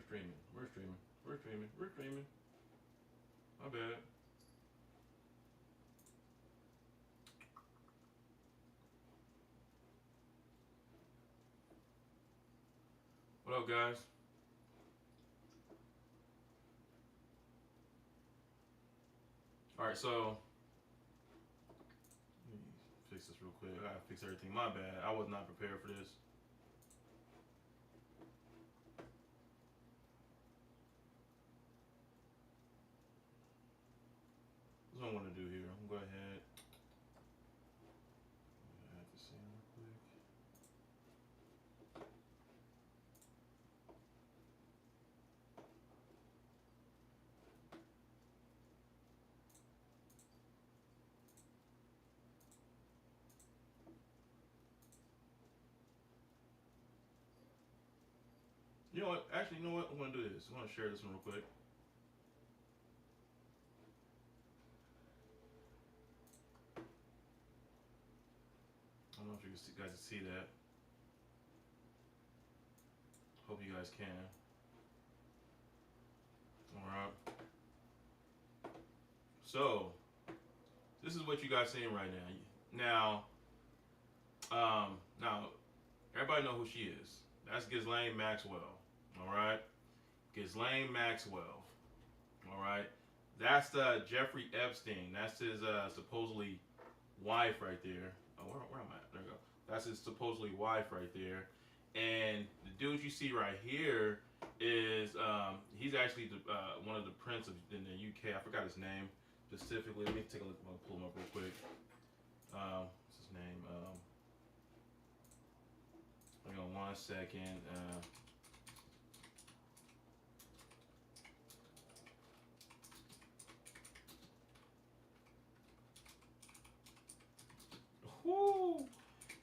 streaming. We're streaming. We're streaming. We're streaming. My bad. What up, guys? All right, so let me fix this real quick. I gotta fix everything. My bad. I was not prepared for this. That's what I want to do here. I'm gonna go ahead. I have to see real quick. You know what? Actually, you know what? I'm gonna do this. I'm gonna share this one real quick. I don't know if you guys can see that. Hope you guys can. All right. So this is what you guys seeing right now. Now everybody know who she is. That's Ghislaine Maxwell. All right, Ghislaine Maxwell. All right, that's Jeffrey Epstein. That's his supposedly wife right there. Oh, where am I? There we go. That's his supposedly wife right there. And the dude you see right here is he's actually one of the prince in the UK. I forgot his name specifically. Let me take a look. I'm gonna pull him up real quick. What's his name? Hang on 1 second. Whoo!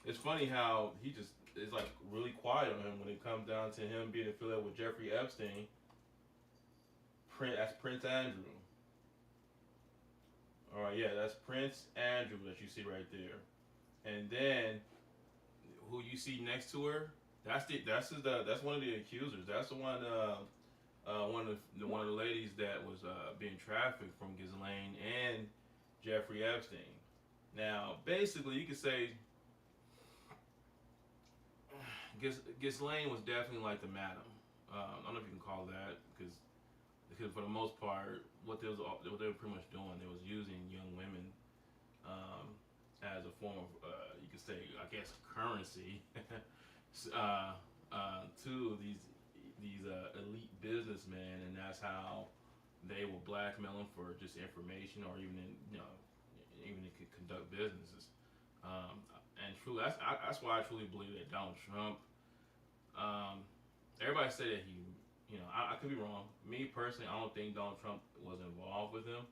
It's funny how he just is like really quiet on him when it comes down to him being affiliated with Jeffrey Epstein. That's Prince Andrew. All right, yeah, that's Prince Andrew that you see right there. And then who you see next to her? That's one of the accusers. That's the one of the ladies that was being trafficked from Ghislaine and Jeffrey Epstein. Now, basically, you could say Ghislaine was definitely like the madam. I don't know if you can call that because for the most part, what they were pretty much doing, they was using young women as a form of you could say, I guess, currency to these elite businessmen, and that's how they will blackmail them for just information or even to conduct businesses. And truly, that's why I truly believe that Donald Trump. Everybody say that I could be wrong. Me personally, I don't think Donald Trump was involved with him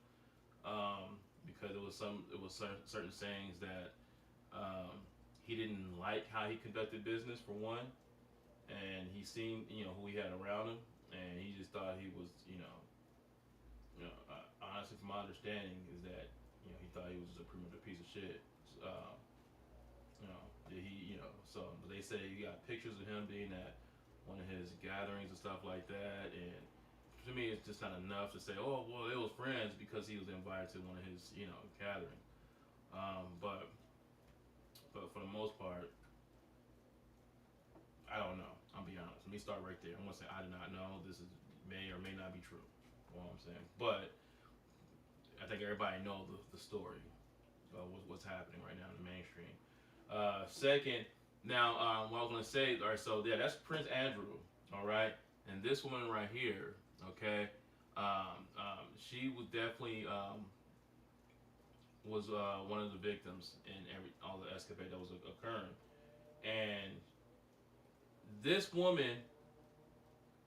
because it was certain sayings that he didn't like how he conducted business for one, and he seen who he had around him, and he just thought he was honestly, from my understanding, is that he thought he was just a pretty much a piece of shit. So but they say he got pictures of him being at one of his gatherings and stuff like that, and to me it's just not enough to say, oh well, they was friends because he was invited to one of his gathering. But for the most part, I don't know. I'll be honest. Let me start right there. I'm gonna say I do not know. This may or may not be true. You know what I'm saying? But I think everybody knows the story of what's happening right now in the mainstream. Second, now what I was gonna say. All right, so yeah, that's Prince Andrew. All right, and this woman right here. Okay, she was definitely was one of the victims in all the escapade that was occurring, and this woman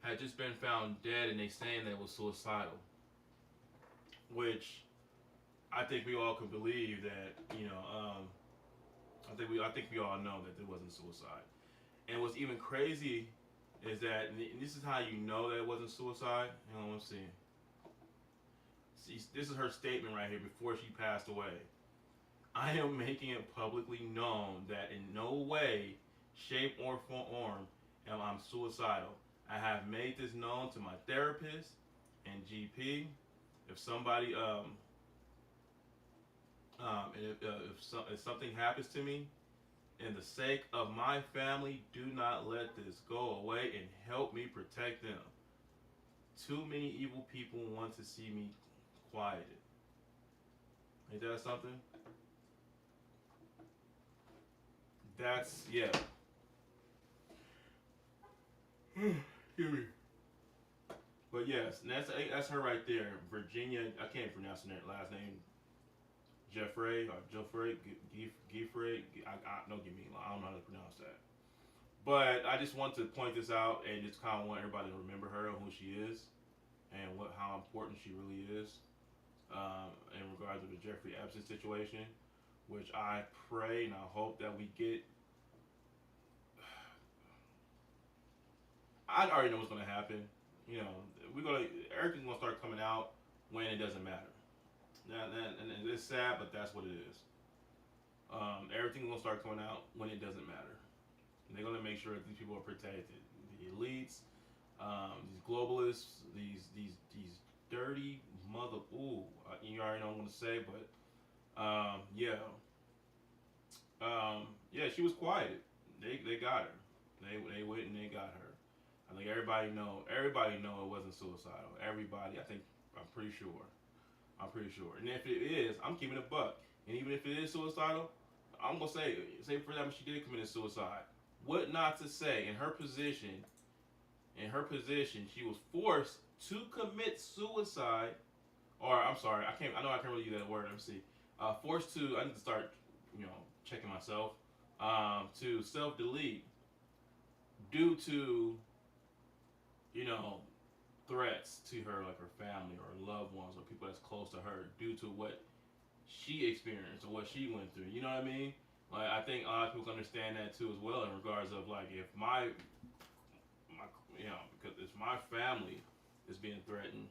had just been found dead, and they saying that it was suicidal, which I think we all can believe that. I think we all know that it wasn't suicide. And what's even crazy is that, and this is how you know that it wasn't suicide. Hang on, let's see. See, this is her statement right here before she passed away. I am making it publicly known that in no way, shape, or form am I suicidal. I have made this known to my therapist and GP. If somebody if something happens to me, in the sake of my family, do not let this go away and help me protect them. Too many evil people want to see me quieted. Ain't that something? That's yeah. Excuse me. But yes, and that's her right there, Virginia. I can't pronounce her last name. Jeffrey or Jeffrey Giffrey. Don't get me wrong. I don't know how to pronounce that. But I just want to point this out and just kind of want everybody to remember her and who she is and how important she really is in regards to the Jeffrey Epstein situation, which I pray and I hope that we get. I already know what's going to happen. You know, everything's gonna start coming out when it doesn't matter. And it's sad, but that's what it is. Everything's gonna start coming out when it doesn't matter. And they're gonna make sure that these people are protected. The elites, these globalists, these dirty mother. Ooh, you already know what I'm gonna say, but yeah, yeah, she was quiet. They got her. They went and they got her. I think everybody know it wasn't suicidal. Everybody, I'm pretty sure. I'm pretty sure. And if it is, I'm keeping a buck. And even if it is suicidal, I'm gonna say for example she did commit suicide. What not to say in her position, she was forced to commit suicide. Or I'm sorry, I know I can't really use that word. Let me see. Forced to. I need to start, checking myself. To self delete due to, you know, threats to her, like her family or loved ones or people that's close to her, due to what she experienced or what she went through. You know what I mean? Like I think a lot of people understand that too as well in regards of like if my because if my family is being threatened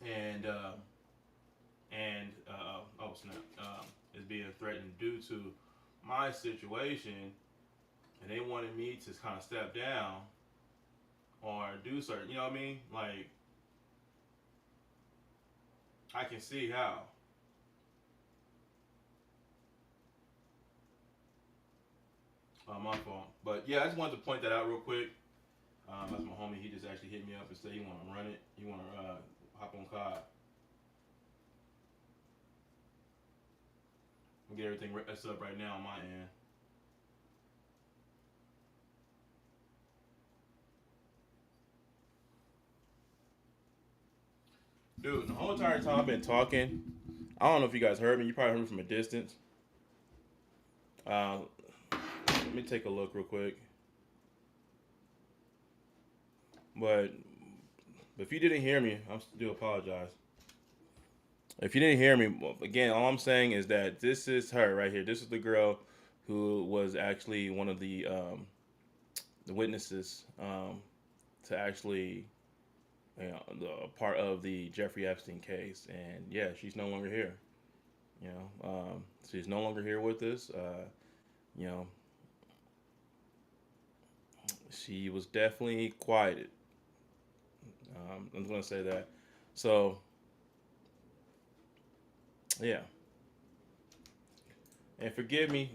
and oh snap is being threatened due to my situation and they wanted me to kind of step down or do certain, you know what I mean? Like, I can see how. My fault. But yeah, I just wanted to point that out real quick. That's my homie. He just actually hit me up and said he want to run it. He want to hop on COD. I'll get everything set up right now on my end. Dude, the whole entire time I've been talking, I don't know if you guys heard me. You probably heard me from a distance. Uh, Let me take a look real quick. But if you didn't hear me, I do apologize. If you didn't hear me, again, all I'm saying is that this is her right here. This is the girl who was actually one of the witnesses to actually, part of the Jeffrey Epstein case. And yeah, she's no longer here. She's no longer here with us. You know, she was definitely quieted. I'm just gonna say that. So yeah, and forgive me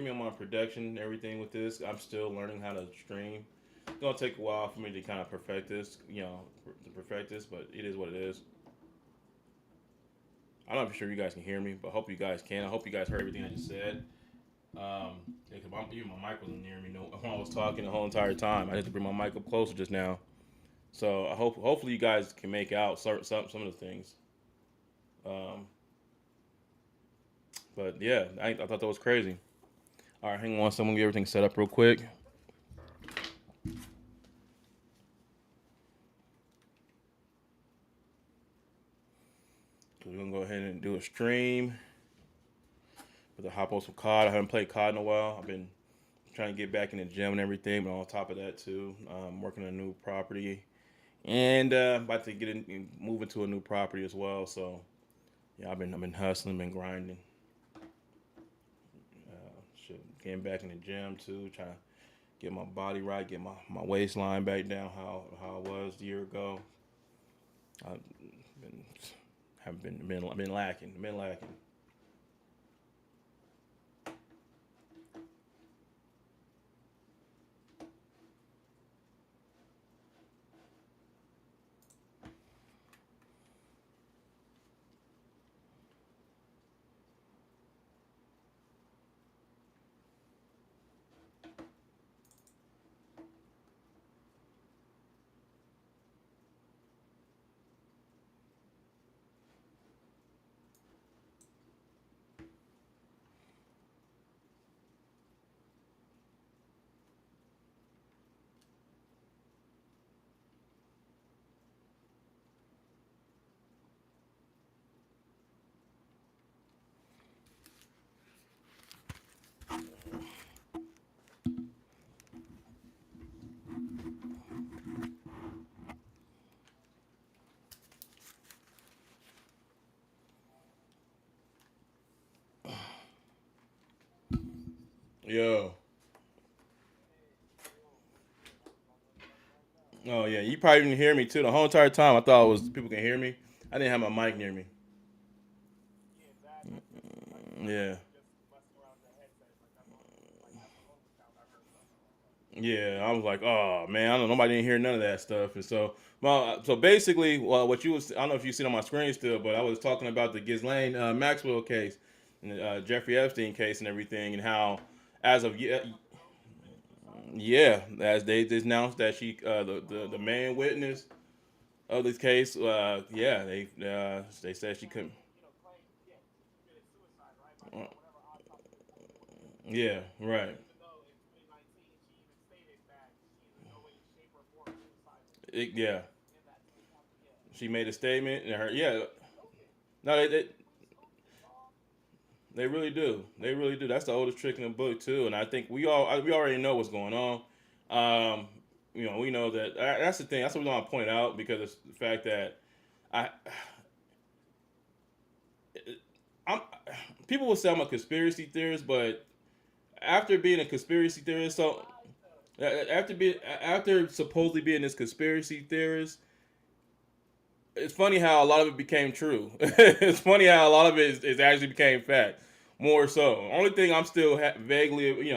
on my production and everything with this. I'm still learning how to stream. It's gonna take a while for me to kind of perfect this, but it is what it is. I'm not sure you guys can hear me, but I hope you guys can. I hope you guys heard everything I just said. Yeah, cause even my mic wasn't near me. No, when I was talking the whole entire time, I had to bring my mic up closer just now. So hopefully you guys can make out some of the things. Um, but yeah, I thought that was crazy. All right, hang on. Someone get everything set up real quick. We're gonna go ahead and do a stream. But to hop on some COD. I haven't played COD in a while. I've been trying to get back in the gym and everything, but on top of that too, working on a new property and about to move into a new property as well. So yeah, I've been hustling, been grinding. Getting back in the gym too, trying to get my body right, get my waistline back down how it was a year ago. I've been have been lacking, been lacking. Yo. Oh yeah, you probably didn't hear me too. The whole entire time I thought it was people can hear me. I didn't have my mic near me. Yeah. Yeah, I was like, oh man, I don't know, nobody didn't hear none of that stuff, and so, well, so basically, well, what you was, I don't know if you see it on my screen still, but I was talking about the Ghislaine Maxwell case, and Jeffrey Epstein case, and everything, and how, as of yeah, as they just announced that the main witness of this case, yeah, they said she couldn't, uh, yeah, right, yeah, she made a statement, and her, yeah, no, they really do. They really do. That's the oldest trick in the book too, and I think we already know what's going on. Um, we know that that's the thing. That's what we want to point out because it's the fact that I, I'm people will say I'm a conspiracy theorist, but after being a conspiracy theorist, so after supposedly being this conspiracy theorist, it's funny how a lot of it became true. It's funny how a lot of it is actually became fact. More so, only thing I'm still vaguely,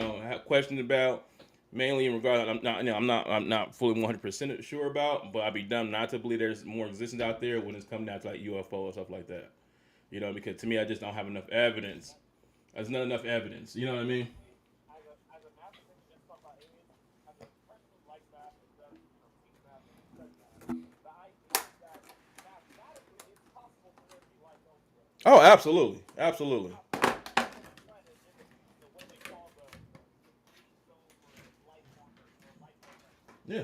questioned about, mainly in regard, I'm not fully 100% sure about, but I'd be dumb not to believe there's more existence out there when it's coming down to like UFO and stuff like that. Because to me, I just don't have enough evidence. There's not enough evidence. You know what I mean? Oh, absolutely, absolutely. Yeah.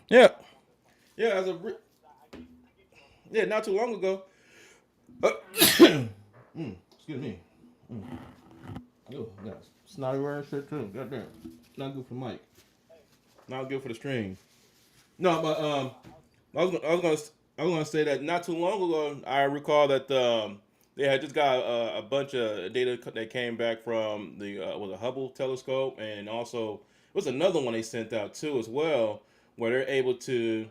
Yeah. Yeah. Yeah, not too long ago. Excuse me. Oh, yeah. Snotty wearing shit too. Goddamn. Not good for Mike. Not good for the stream. No, but I was gonna say that not too long ago, I recall that they had just got a bunch of data that came back from the was a Hubble telescope, and also it was another one they sent out too as well, where they're able to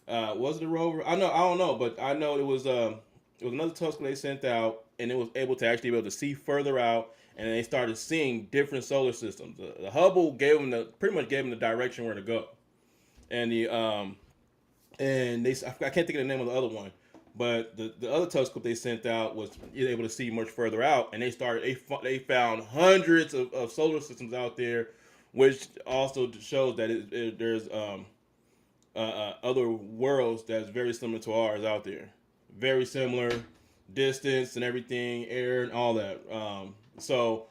was it a rover? I don't know, but I know it was another telescope they sent out, and it was able to actually be able to see further out, and they started seeing different solar systems. The Hubble gave them the pretty much gave them the direction where to go, and I can't think of the name of the other one, but the other telescope they sent out was able to see much further out, and they found hundreds of solar systems out there, which also shows that there's other worlds that's very similar to ours out there. Very similar, distance and everything, air and all that. So,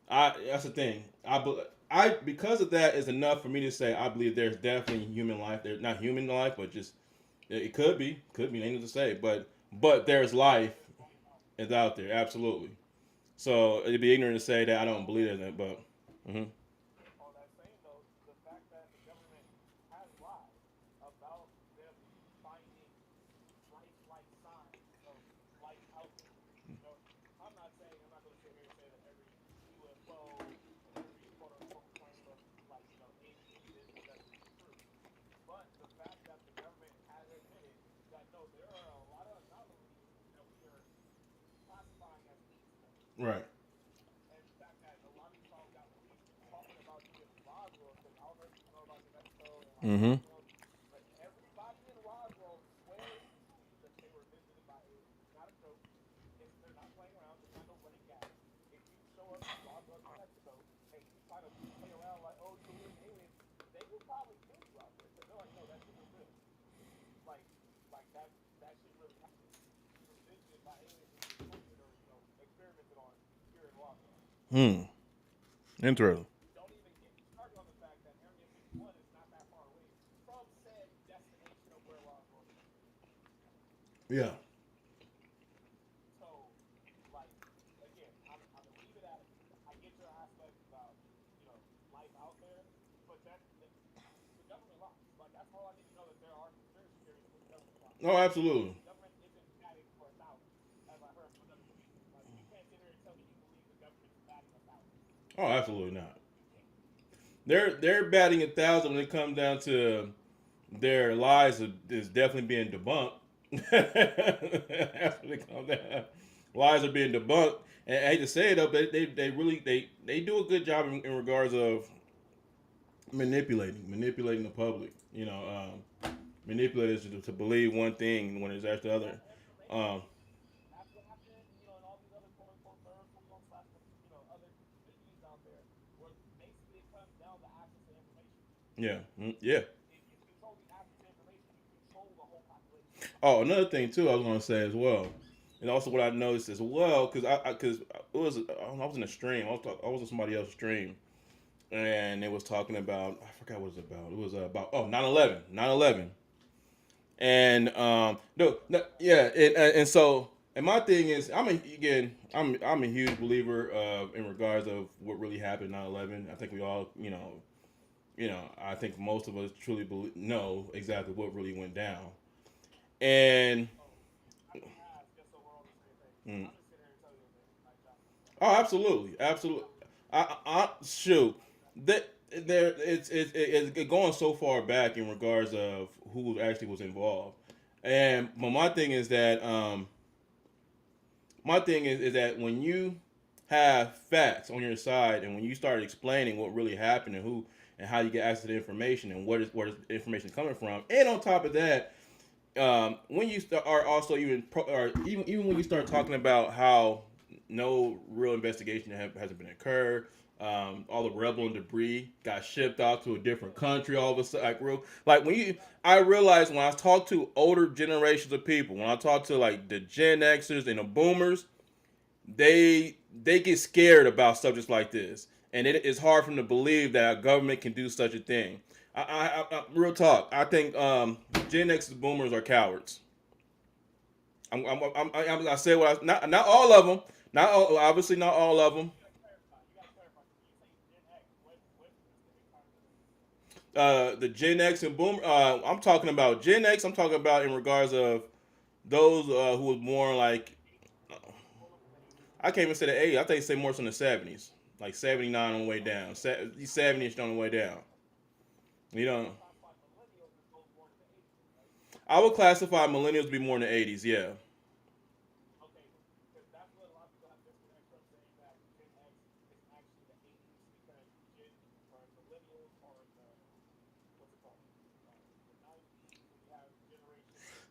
that's the thing. I because of that is enough for me to say I believe there's definitely human life. There's not human life, but just it could be. Ain't to say, but there's life is out there absolutely. So it'd be ignorant to say that I don't believe in it, but. Mhm. Right. Mm-hmm. Hmm. Interesting. Yeah. Oh, absolutely. Oh, absolutely not. They're batting 1,000 when it comes down to their lies is definitely being debunked. That's what it comes down. Lies are being debunked, and I hate to say it though, but they really they do a good job in regards of manipulating the public. Manipulators to believe one thing when it's actually other. Um, yeah, yeah. Oh, another thing too, I was gonna say as well, and also what I noticed as well, because because it was I was in a stream, I was in somebody else's stream, and it was talking about I forgot what it was about. It was about 9/11, 9/11, and no, no yeah, and so and my thing is I'm a huge believer in regards of what really happened 9/11. I think we all I think most of us truly know exactly what really went down, and mm, oh, absolutely, absolutely. Shoot, that there it's going so far back in regards of who actually was involved, and but my thing is that when you have facts on your side and when you start explaining what really happened and who and how you get access to the information and where the information coming from, and on top of that, when you are also or even when you start talking about how no real investigation hasn't been occurred, all the rebel and debris got shipped out to a different country all of a sudden, like when you, I realized when I talk to older generations of people, when I talk to like the Gen Xers and the Boomers, they get scared about subjects like this, and it is hard for them to believe that a government can do such a thing. Real talk. I think Gen X Boomers are cowards. I say what not all of them, not all, obviously not all of them. The Gen X and Boomer. I'm talking about Gen X. I'm talking about in regards of those who was born like I can't even say the 80s. I think say more so in the 70s, like 79 on the way down, 70ish on the way down. You know, I would classify millennials to be more in the 80s. Yeah.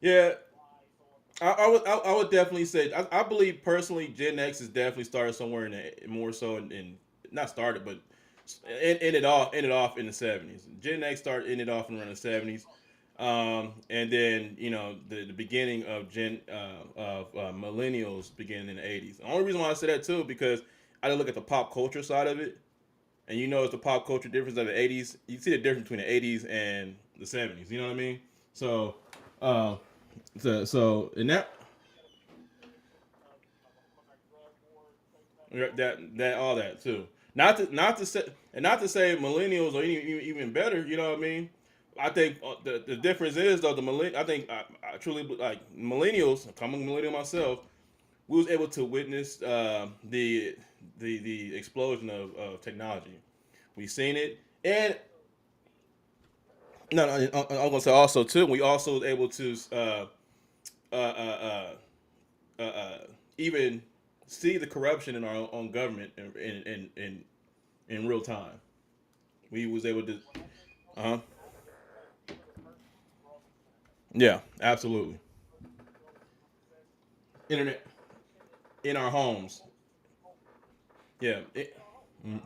Yeah, I would definitely say I believe personally Gen X is definitely started somewhere in the, more so in not started but ended off in the 70s. Gen X started ended off around the 70s, and then the beginning of millennials beginning in the 80s. The only reason why I say that too because I did look at the pop culture side of it, and it's the pop culture difference of the 80s. You see the difference between the 80s and the 70s. You know what I mean? So. Uh, in that that all that too. Not to say millennials are even better. You know what I mean? I think the difference is though I think I truly like millennials. I'm a millennial myself. We was able to witness the the explosion of technology. We've seen it, and no, I'm gonna say also too. We also was able to uh, uh, uh, uh, even see the corruption in our own government in real time. We was able to, uh huh, yeah, absolutely. Internet in our homes, yeah, mm,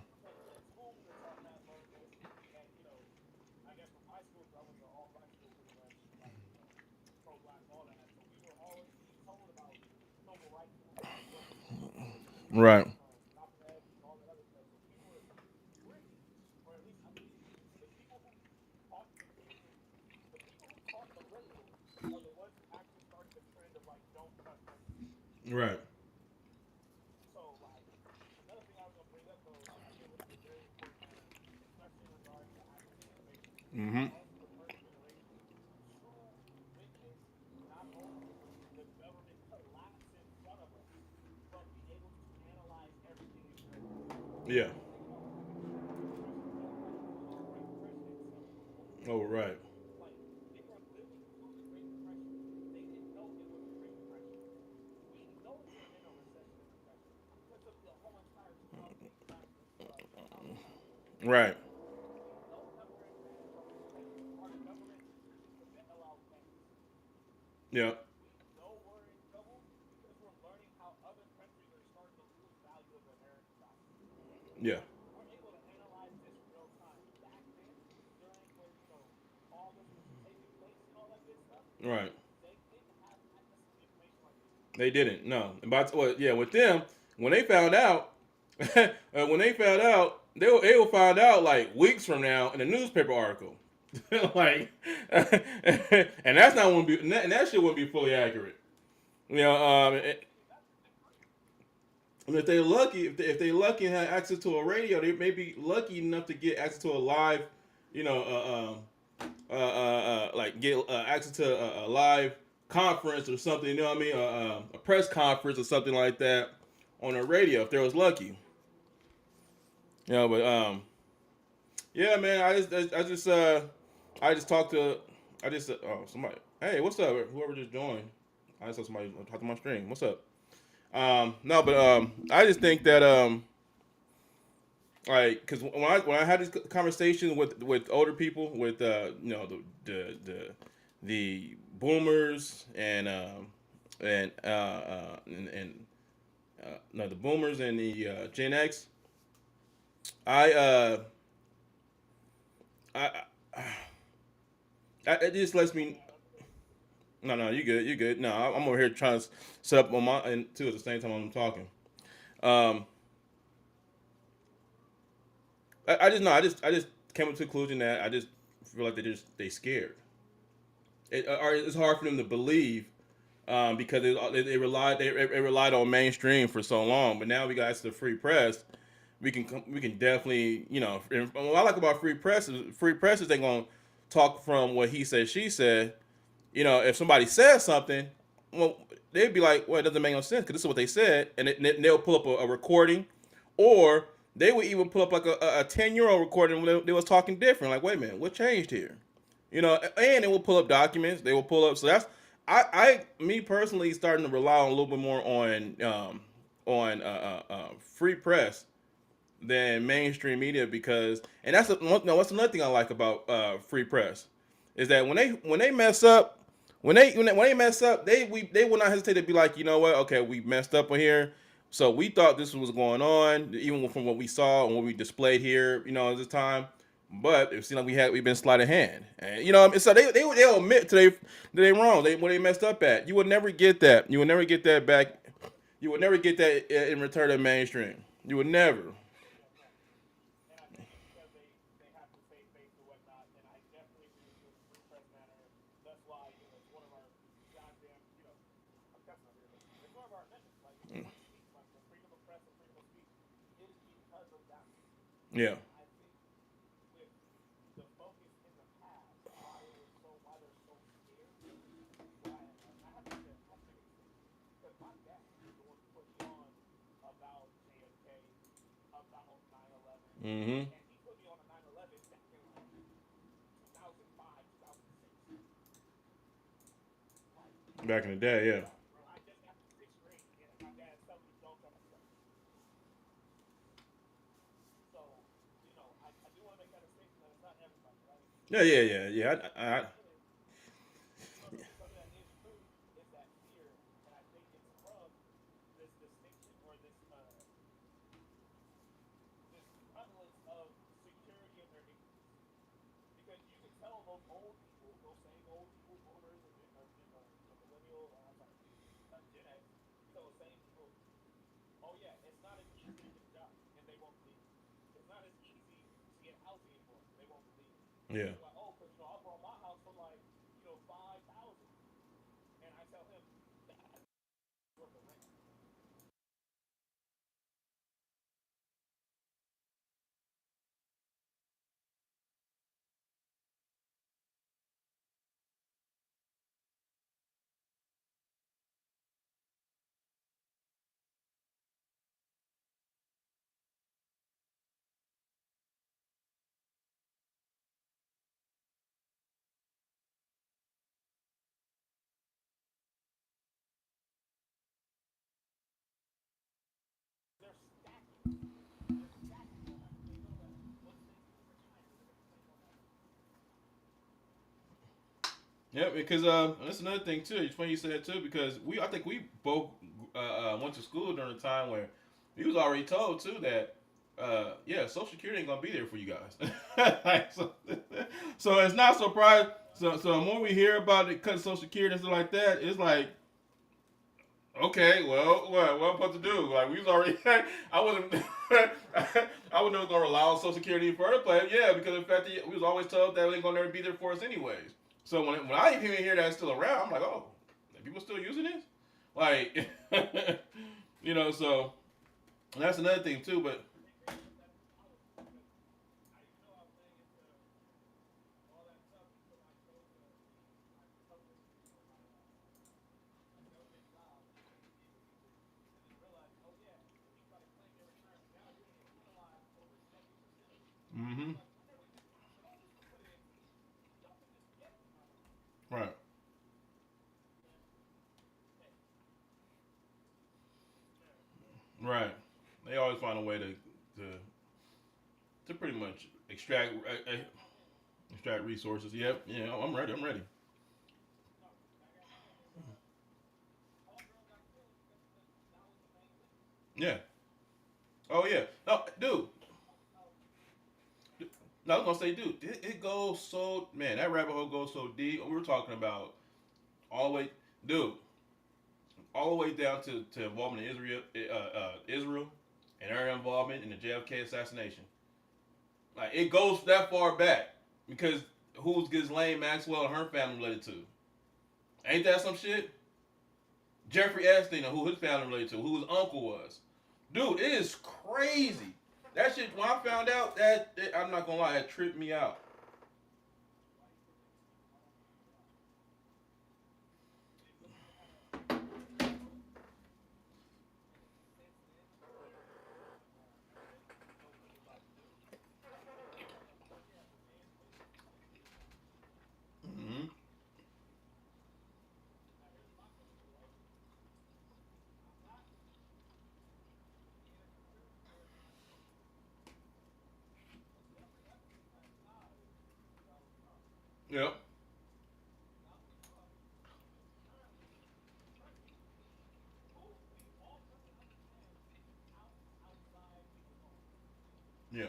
right, right, mm-hmm, yeah, oh right, right, yeah, yeah, right. They didn't. No. But well, yeah, with them, when they found out, they will find out like weeks from now in a newspaper article, like, and that's not wouldn't be, and that shit wouldn't be fully accurate. You know, and if they're lucky, if they lucky and have access to a radio, they may be lucky enough to get access to a live, you know, like get access to a live conference or something. You know what I mean? A press conference or something like that on the radio if they was lucky. You know, but yeah, man. I just talked to, oh somebody. Hey, what's up? Whoever just joined. I just saw somebody talk to my stream. What's up? No, but I just think that like because when I had this conversation with older people with the boomers and no the boomers and the Gen X, I I, it just lets me. No, you good. No, I'm over here trying to set up on my and too at the same time I'm talking. Um, I just came to the conclusion that I just feel like they scared. Or it's hard for them to believe because they relied on mainstream for so long. But now we got the free press. We can definitely And what I like about free press is they gonna talk from what he said she said. If somebody says something, well, they'd be like, well, it doesn't make no sense because this is what they said, and they'll pull up a recording, or they would even pull up like a 10-year-old recording when they was talking different. Like, wait a minute, what changed here? And they will pull up documents. They will pull up. So that's me personally starting to rely on a little bit more on free press than mainstream media because, and that's what's another thing I like about free press is that when they mess up, when they mess up, they will not hesitate to be like, you know what, okay, we messed up on here. So we thought this was going on, even from what we saw and what we displayed here, at this time. But it seemed like we've been sleight of hand, and so they'll admit that they wrong, where they messed up at. You would never get that. You would never get that back. You would never get that in return to mainstream. You would never. Yeah. Mm-hmm. Back in the day, yeah. Yeah, yeah, yeah, yeah. Yeah. Yeah, because that's another thing too. It's funny you said that too because I think we both went to school during a time where we was already told too that yeah, Social Security ain't gonna be there for you guys. Like, so it's not surprised. So the more we hear about it, cut Social Security and stuff like that, it's like okay, well, what I'm supposed to do? Like we was already, I wasn't, I wasn't gonna rely on Social Security for the place. Yeah, because of the fact that we was always told that it ain't gonna never be there for us anyways. So when I even hear that it's still around, I'm like, oh, are people still using this? Like, so that's another thing too. But mm-hmm. Right, right. They always find a way to pretty much extract resources. Yep, yeah, I'm ready. I'm ready. Yeah. Oh yeah. No, dude. No, I was gonna say, dude, it goes so man, that rabbit hole goes so deep. We were talking about all the way, dude, all the way down to involvement in Israel, and their involvement in the JFK assassination. Like it goes that far back because who's Ghislaine Maxwell and her family related to? Ain't that some shit? Jeffrey Epstein, who his family related to, who his uncle was. Dude, it is crazy. That shit. When I found out I'm not gonna lie, that tripped me out. Mm-hmm. Yep. Yeah.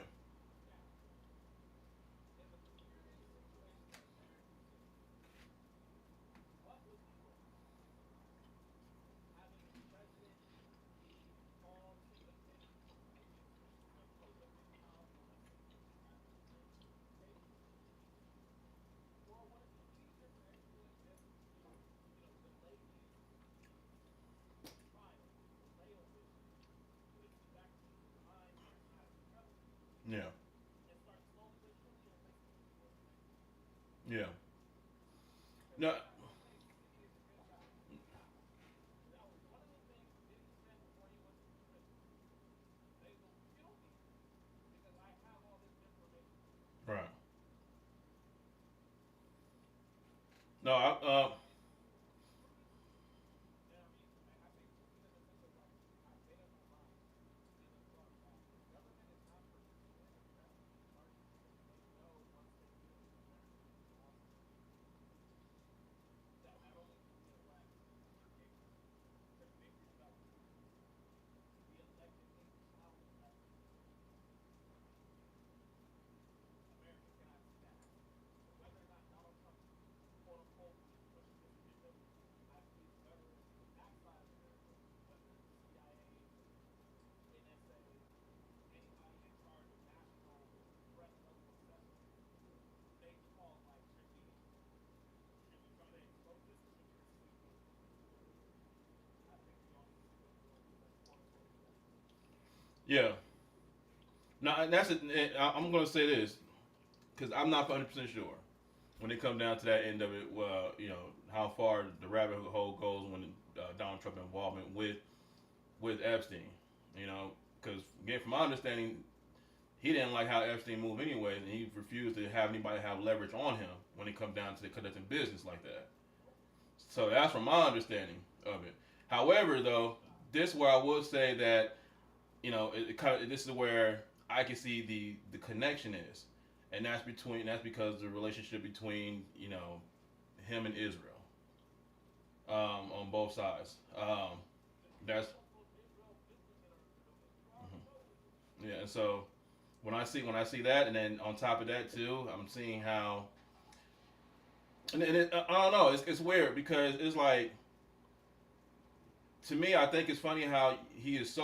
Yeah. Yeah. No. No, yeah. No, and that's it. I'm gonna say this because I'm not 100% sure when it comes down to that end of it. Well, how far the rabbit hole goes when Donald Trump involvement with Epstein. You know, because again, from my understanding, he didn't like how Epstein moved anyways, and he refused to have anybody have leverage on him when it comes down to conducting business like that. So that's from my understanding of it. However, though, this is where I will say that it kind of, this is where I can see the connection is, and that's because the relationship between him and Israel, on both sides. That's Yeah, and so when I see that, and then on top of that too, I'm seeing how, I don't know, it's weird because it's like, to me, I think it's funny how he's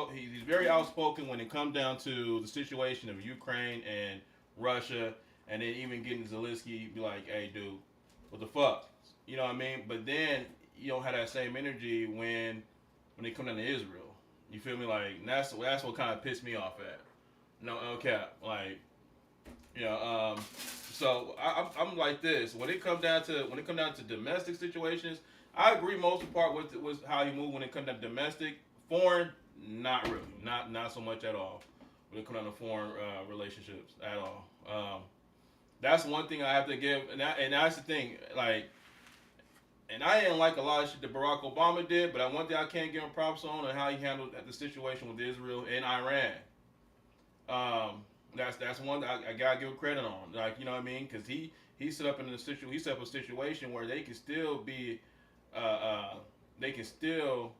very outspoken when it comes down to the situation of Ukraine and Russia, and then even getting Zelensky be like, "Hey, dude, what the fuck?" You know what I mean? But then you don't have that same energy when they come down to Israel. You feel me? Like that's what kind of pissed me off at. No, okay, like you know. So I'm like this when it comes down to domestic situations. I agree most of the part with how he moved when it comes to domestic. Foreign, not really, not so much at all. When it comes down to foreign relationships at all. That's one thing I have to give, and that's the thing. Like, and I didn't like a lot of shit that Barack Obama did, but one thing I can't give him props on and how he handled the situation with Israel and Iran. That's one that I gotta give credit on. Like, you know what I mean? Because he set up a situation where they can still be, uh, uh, they can still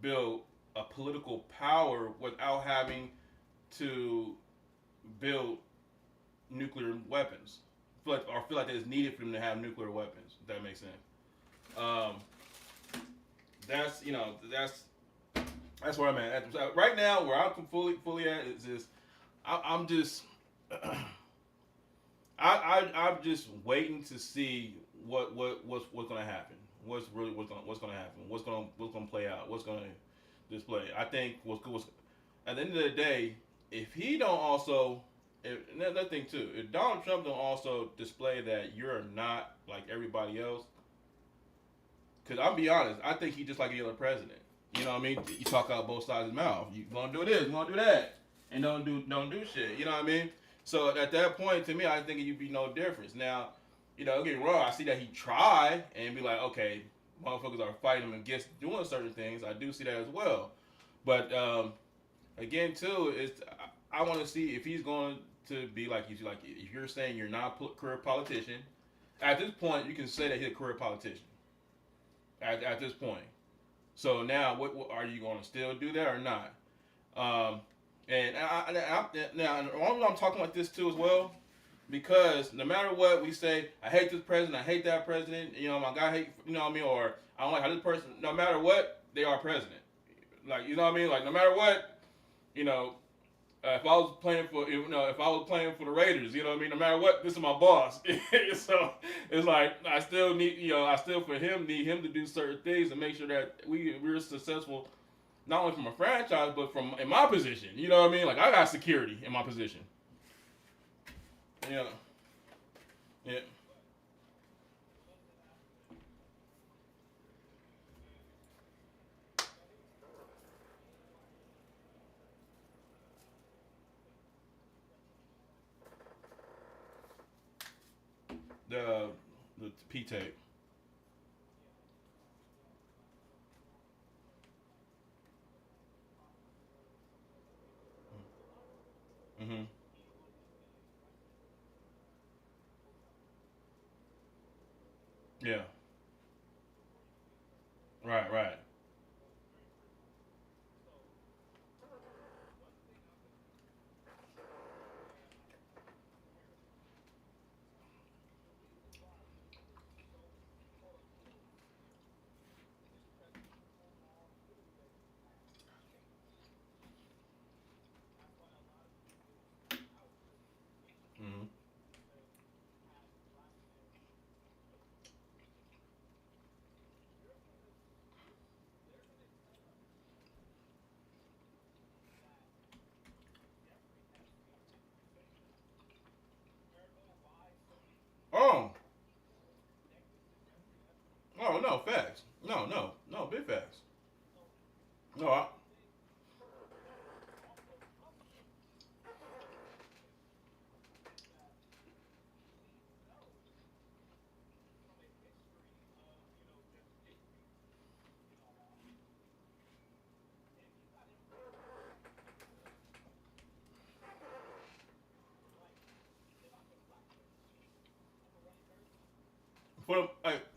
build a political power without having to build nuclear weapons. Feel like it's needed for them to have nuclear weapons. If that makes sense. Um, that's where I'm at. Right now, where I'm fully at is just I'm just I'm just waiting to see what's gonna happen. What's gonna happen? What's gonna play out? What's gonna display? I think what's at the end of the day, if he don't also, another thing too, if Donald Trump don't also display that you're not like everybody else, because I'll be honest, I think he just like any other president. You know what I mean? You talk out both sides of the mouth. You gonna do this, you gonna do that, and don't do shit. You know what I mean? So at that point, to me, I think you'd be no difference. Now, don't get me wrong. I see that he tried and be like, okay, motherfuckers are fighting him against doing certain things. I do see that as well. But again, too, I want to see if he's going to be like you. Like if you're saying you're not a career politician, at this point, you can say that he's a career politician. At this point. So now, what are you going to still do that or not? And now, I'm talking about this too as well, because no matter what we say, I hate this president, I hate that president, my guy hate, what I mean, or I don't like how this person. No matter what, they are president. Like, you know what I mean? Like, no matter what, you know, if I was playing for, if I was playing for the Raiders, you know what I mean? No matter what, this is my boss. So it's like I still need, for him need him to do certain things and make sure that we're successful, not only from a franchise but from in my position. You know what I mean? Like I got security in my position. Yeah, yeah. The the P tape. Yeah. Right. Right. Mm-hmm. Oh. Oh no. Facts. No. No. No. Big facts. No.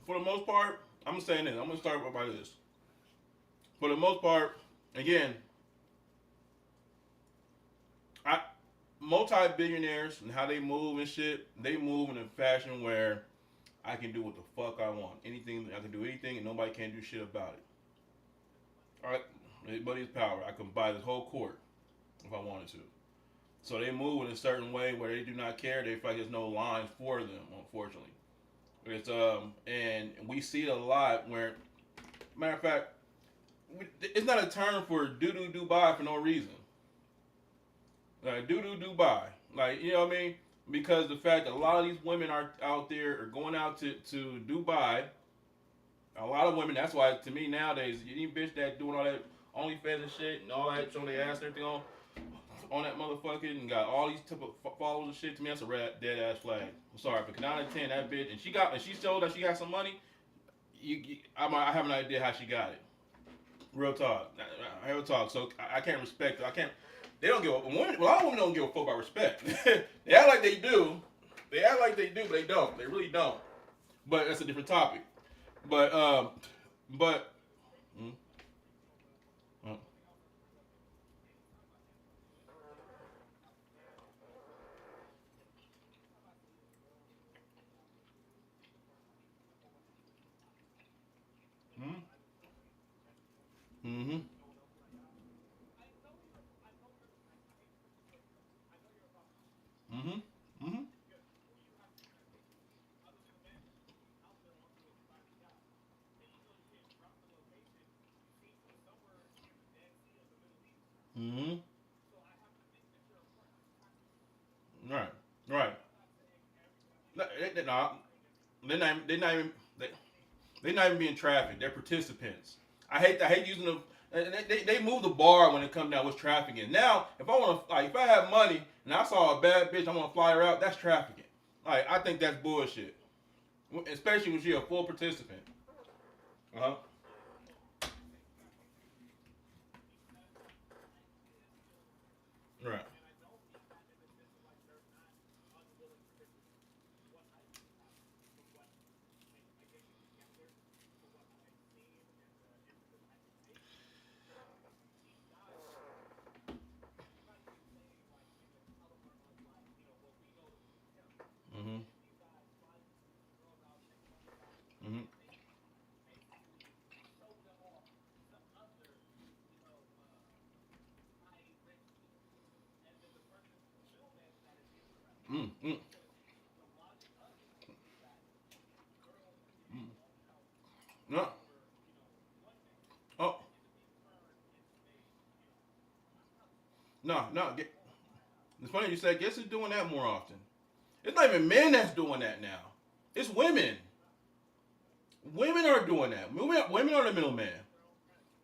For the most part, I'm saying this. I'm gonna start by this. For the most part, again, I multi-billionaires and how they move and shit, they move in a fashion where I can do what the fuck I want. Anything I can do anything and nobody can do shit about it. All right, everybody's power. I can buy this whole court if I wanted to. So they move in a certain way where they do not care. They feel like there's no lines for them. Unfortunately, it's and we see it a lot. Where matter of fact, it's not a term for doo doo Dubai for no reason. Like doo doo Dubai, like you know what I mean? Because the fact that a lot of these women are out there are going out to Dubai. A lot of women. That's why to me nowadays, any bitch that doing all that OnlyFans and shit and all that showing their ass and everything on that motherfucker and got all these type of followers and shit. To me, that's a red dead ass flag. I'm sorry, but 9 out of 10, that bitch and she showed that she got some money. I have an idea how she got it. Real talk, real talk. So I can't respect. I can't. They don't give a women. A lot of women don't give a fuck about respect. They act like they do. They act like they do, but they don't. They really don't. But that's a different topic. But but. Mm, mm, mm, mm-hmm. Mm-hmm. Mm-hmm. Mm-hmm. Right. Right. No, they're not. They're not even. They're not even being trafficked. They're participants. I hate using them. They move the bar when it comes down with trafficking. Now, if I want to, like, if I have money and I saw a bad bitch, I want to fly her out. That's trafficking. Like, I think that's bullshit. Especially when you're a full participant. Uh huh. Right. Mhm. Mhm. Mm. Mm. Mm. No. Oh. No. No. It's funny you say. Guess who's doing that more often? It's not even men that's doing that now. It's women. Women are doing that. Women are the middleman.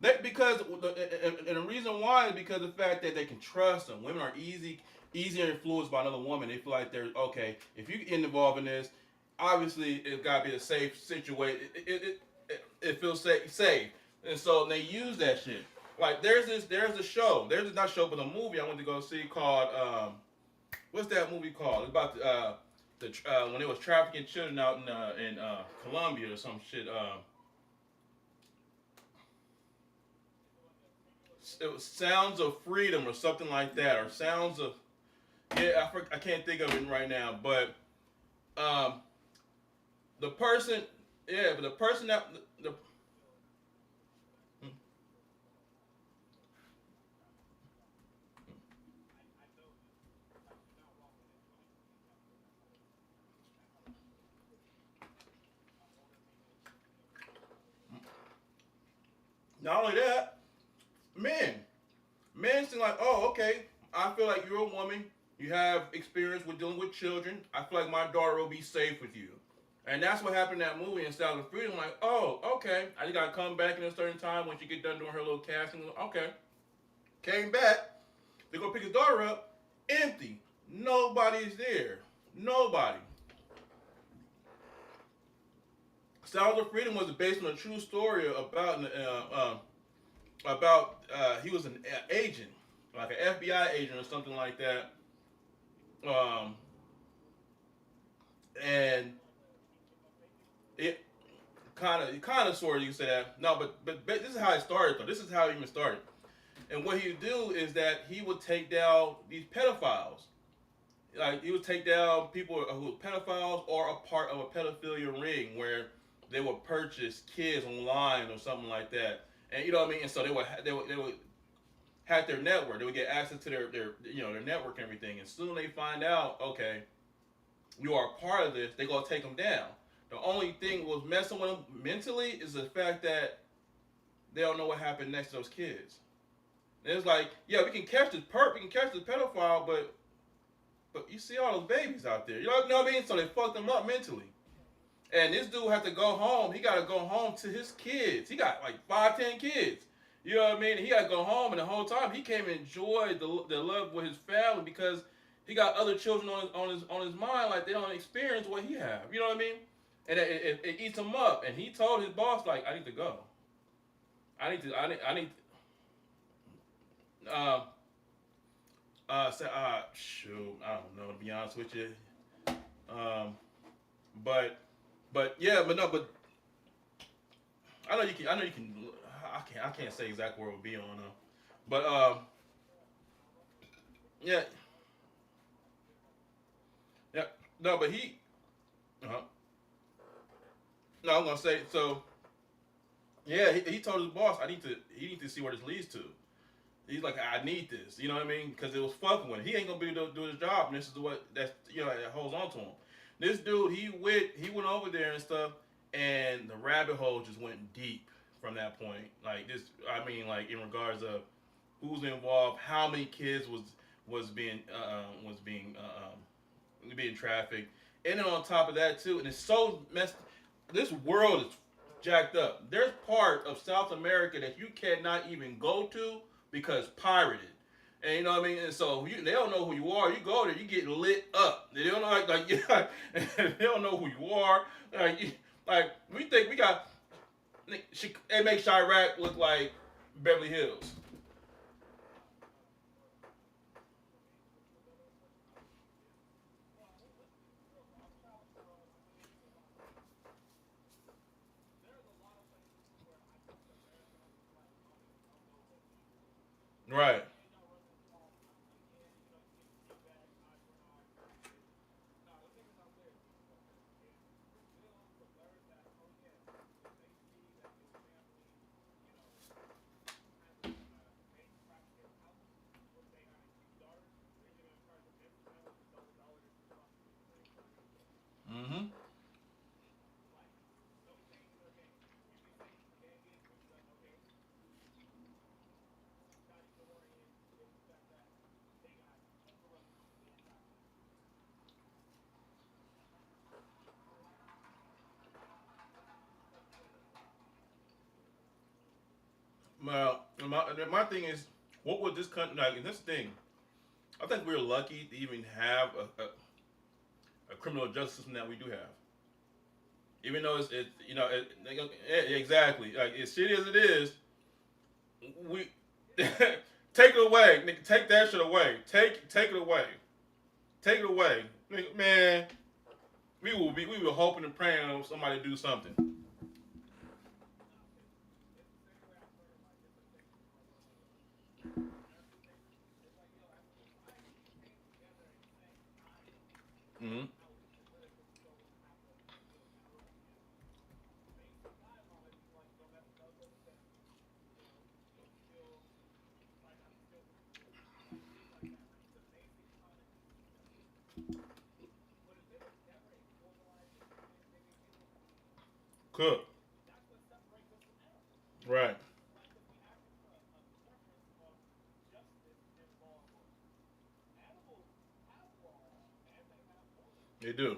That because and the reason why is because of the fact that they can trust them. Women are easier influenced by another woman. They feel like they're okay. If you get involved in this, obviously it's got to be a safe situation. It feels safe, and so they use that shit. Like there's a show. There's not show, but a movie I went to go see called what's that movie called? It's about when they was trafficking children out in Colombia or some shit. It was Sounds of Freedom or something like that, or Sounds of I can't think of it right now, but um, the person, yeah, but the person that the not only that, men, men seem like, oh, okay, I feel like you're a woman, you have experience with dealing with children. I feel like my daughter will be safe with you. And that's what happened in that movie in Sound of Freedom. Like, oh, okay. I just gotta come back in a certain time when she get done doing her little casting. Okay. Came back. They go pick his daughter up. Empty. Nobody's there. Nobody. Sounds of Freedom was based on a true story about he was an agent, like an FBI agent or something like that. Um, and it kind of sort of you can say that. No, but this is how it started though. This is how it even started. And what he would do is that he would take down these pedophiles. Like he would take down people who were pedophiles or a part of a pedophilia ring where they would purchase kids online or something like that. And you know what I mean. And so they would have their network. They would get access to their network and everything. And soon they find out, okay, you are a part of this. They gonna take them down. The only thing was messing with them mentally is the fact that they don't know what happened next to those kids. And it's like, yeah, we can catch this we can catch this pedophile, but you see all those babies out there. You know what I mean? So they fucked them up mentally. And this dude had to go home. He got to go home to his kids. He got like 5, 10 kids. You know what I mean? He got to go home, and the whole time he came and enjoyed the love with his family because he got other children on his mind, like they don't experience what he have. You know what I mean? And it eats him up. And he told his boss, like, I need to go. I need. Shoot, I don't know, to be honest with you. Um, but yeah, but no, but I know you can. I can't say exactly where it would be on, but yeah, yeah, no, but he, uh no, I'm gonna say so. Yeah, he told his boss, he need to see where this leads to. He's like, I need this, you know what I mean? Because it was fucking with him. He ain't gonna be able to do his job, and this is what that holds on to him. This dude, he went over there and stuff, and the rabbit hole just went deep from that point. Like this, I mean, like in regards of who's involved, how many kids was being trafficked, and then on top of that too, and it's so messed. This world is jacked up. There's part of South America that you cannot even go to because pirated. And you know what I mean? And so they don't know who you are. You go there, you get lit up. They don't know like they don't know who you are. Like we think we got they make Chirac look like Beverly Hills. Right. Mm-hmm. Well, my thing is, what would this country like? And this thing, I think we're lucky to even have a criminal justice system that we do have. Even though exactly like as shitty as it is, we take it away, take that shit away, take it away, take it away, man. we were hoping and praying somebody do something. Mm-hmm. Cook. Right. They do.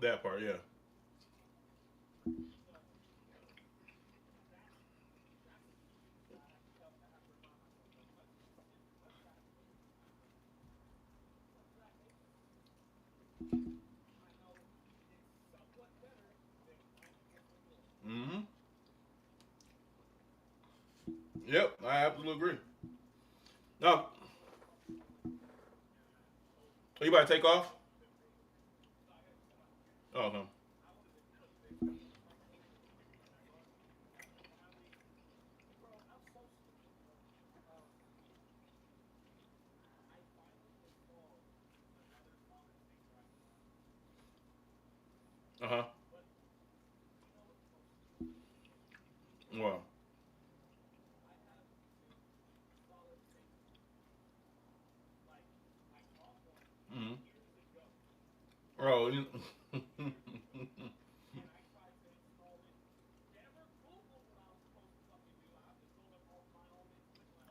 That part, yeah. Mm-hmm. Yep, I absolutely agree. No, are you about to take off? Oh no. Uh huh. Wow. Mm-hmm. Oh.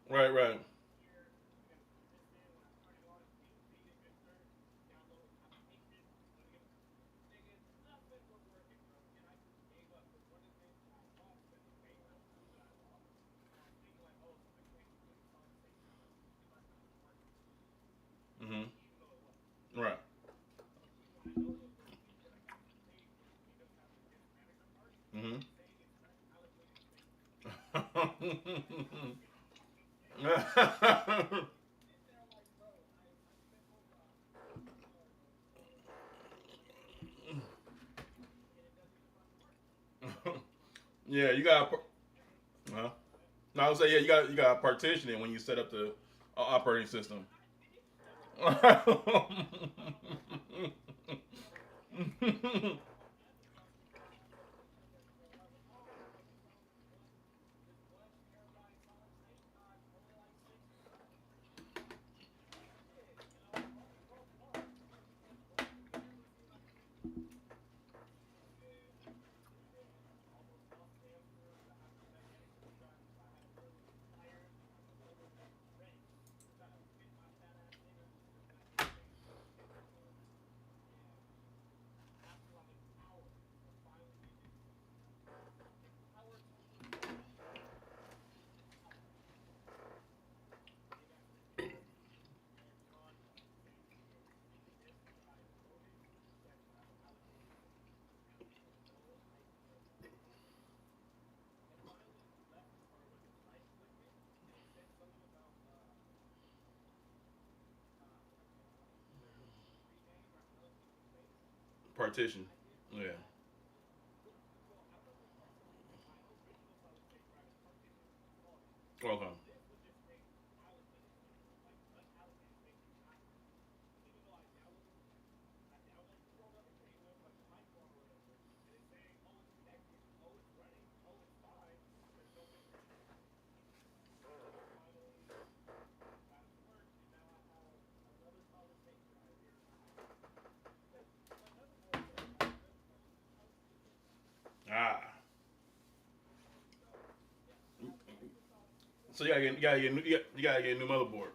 Right, right. Mm-hmm. Right. Mm-hmm. Yeah, you got. Uh, no, I would say yeah, you got to partition it when you set up the operating system. Partition. Yeah. Okay. Ah. So you gotta get a new motherboard.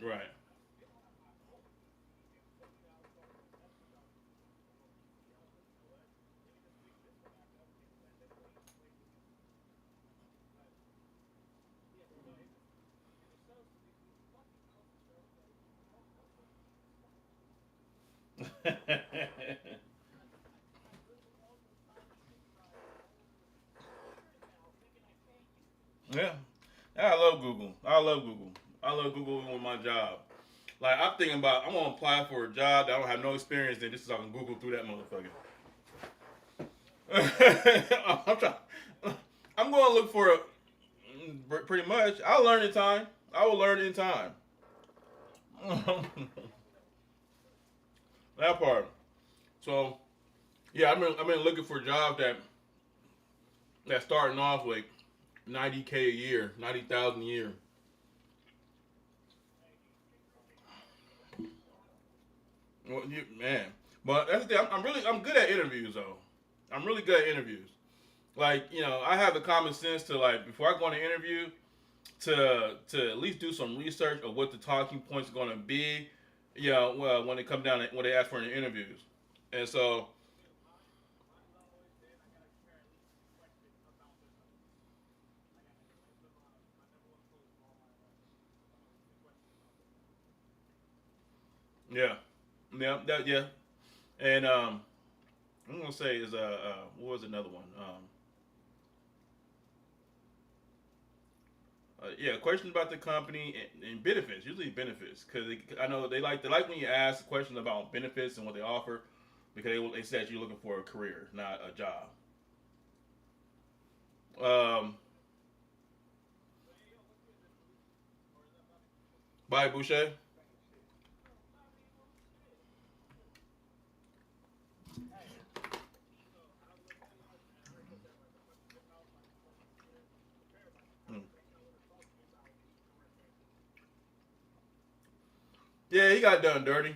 Right. Yeah. I love Google. I love Google. I love Google thinking about I'm gonna apply for a job that I don't have no experience in. This is I can Google through that motherfucker. I'm trying. I'm going to look for a pretty much. I'll learn in time. I will learn in time. That part. So yeah, I've been looking for jobs that starting off like 90K a year, 90,000 a year. Well, man, but that's the thing. I'm good at interviews though. I'm really good at interviews. Like I have the common sense to like before I go on an interview to at least do some research of what the talking points are going to be. Well, when they come down when they ask for an interviews, and so yeah, yeah, and I'm gonna say is what was another one? Yeah, questions about the company and benefits. Usually benefits, because I know they like when you ask questions about benefits and what they offer, because they said you're looking for a career, not a job. Um, Bobby Boucher. Hmm. Yeah, he got done dirty.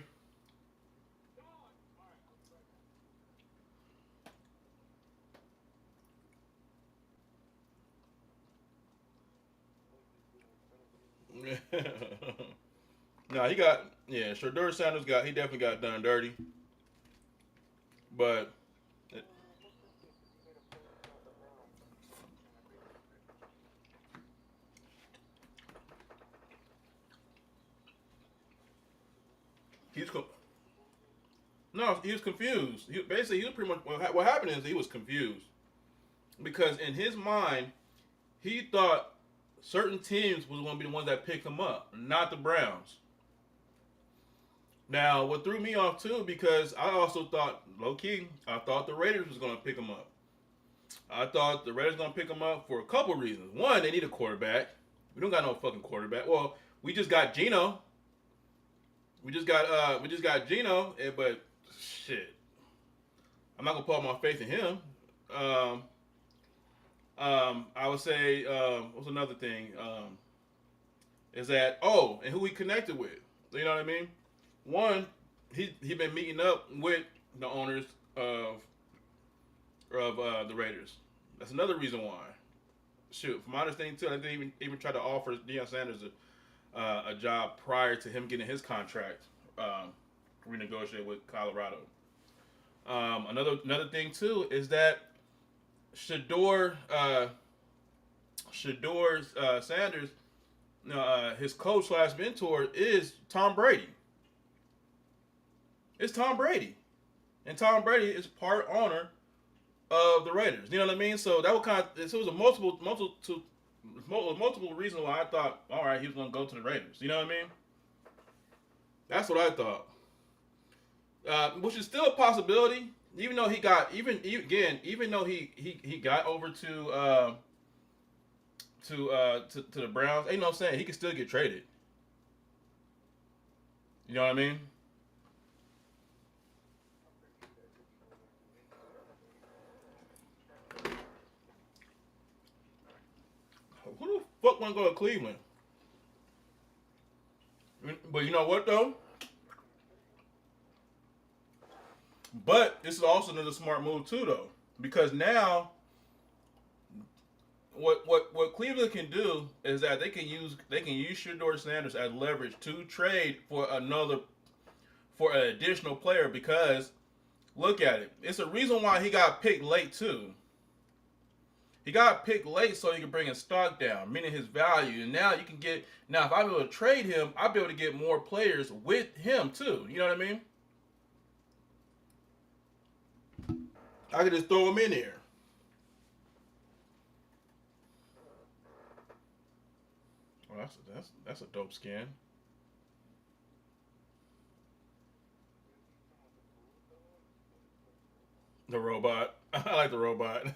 No, he got Shador Sanders got he definitely got done dirty, but he's no, he was confused. He was pretty much what happened is he was confused because in his mind he thought certain teams was going to be the ones that picked him up, not the Browns. Now, what threw me off too, because I also thought, low key, I thought the Raiders was going to pick him up. I thought the Raiders going to pick him up for a couple reasons. One, they need a quarterback. We don't got no fucking quarterback. Well, we just got Geno. We just got Geno, but shit, I'm not gonna put all my faith in him. Um, I would say what's another thing? Is that and who he connected with? You know what I mean? One, he been meeting up with the owners of the Raiders. That's another reason why. Shoot, from my understanding too, I think they even tried to offer Deion Sanders a job prior to him getting his contract renegotiated with Colorado. Another thing too is that Shador Sanders, his coach slash mentor is Tom Brady. It's Tom Brady, and Tom Brady is part owner of the Raiders. You know what I mean? So that would so it was a multiple reasons why I thought, all right, he was going to go to the Raiders. You know what I mean? That's what I thought. Which is still a possibility, even though he got even though he got over to the Browns. Ain't no saying he could still get traded. You know what I mean? Who the fuck want to go to Cleveland? But you know what though? But this is also another smart move too, though, because now what Cleveland can do is that they can use Shador Sanders as leverage to trade for an additional player, because look at it, it's a reason why he got picked late too. He got picked late so he can bring his stock down, meaning his value. And now you can get now if I'm able to trade him, I'll be able to get more players with him too. You know what I mean? I could just throw him in there. Well, that's a dope skin. The robot. I like the robot.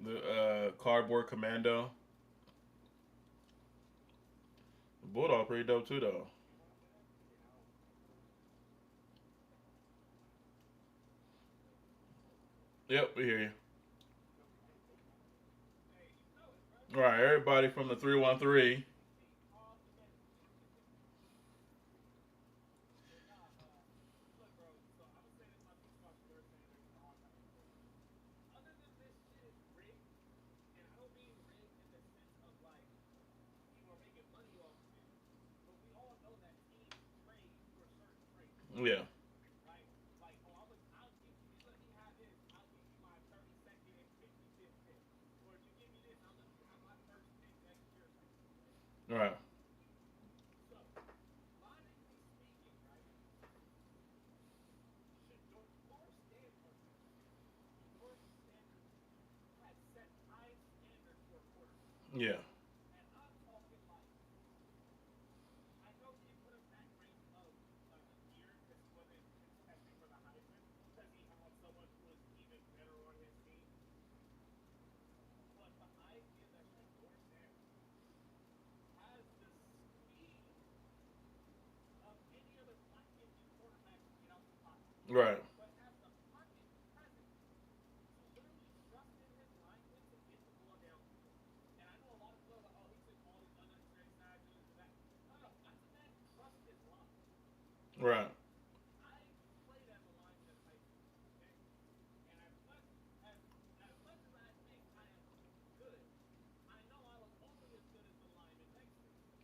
The cardboard commando. The bulldog pretty dope too though. Yep, we hear you. All right, everybody from the 313. Yeah. All right. Yeah. Right. Right.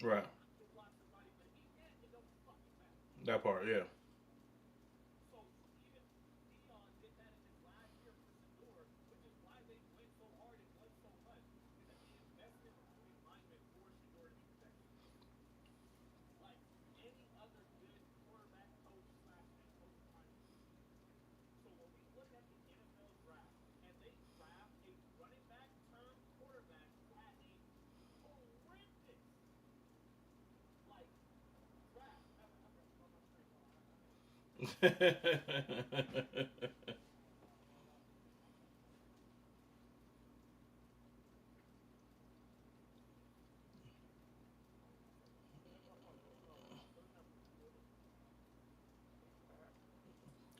Right. That part. Yeah.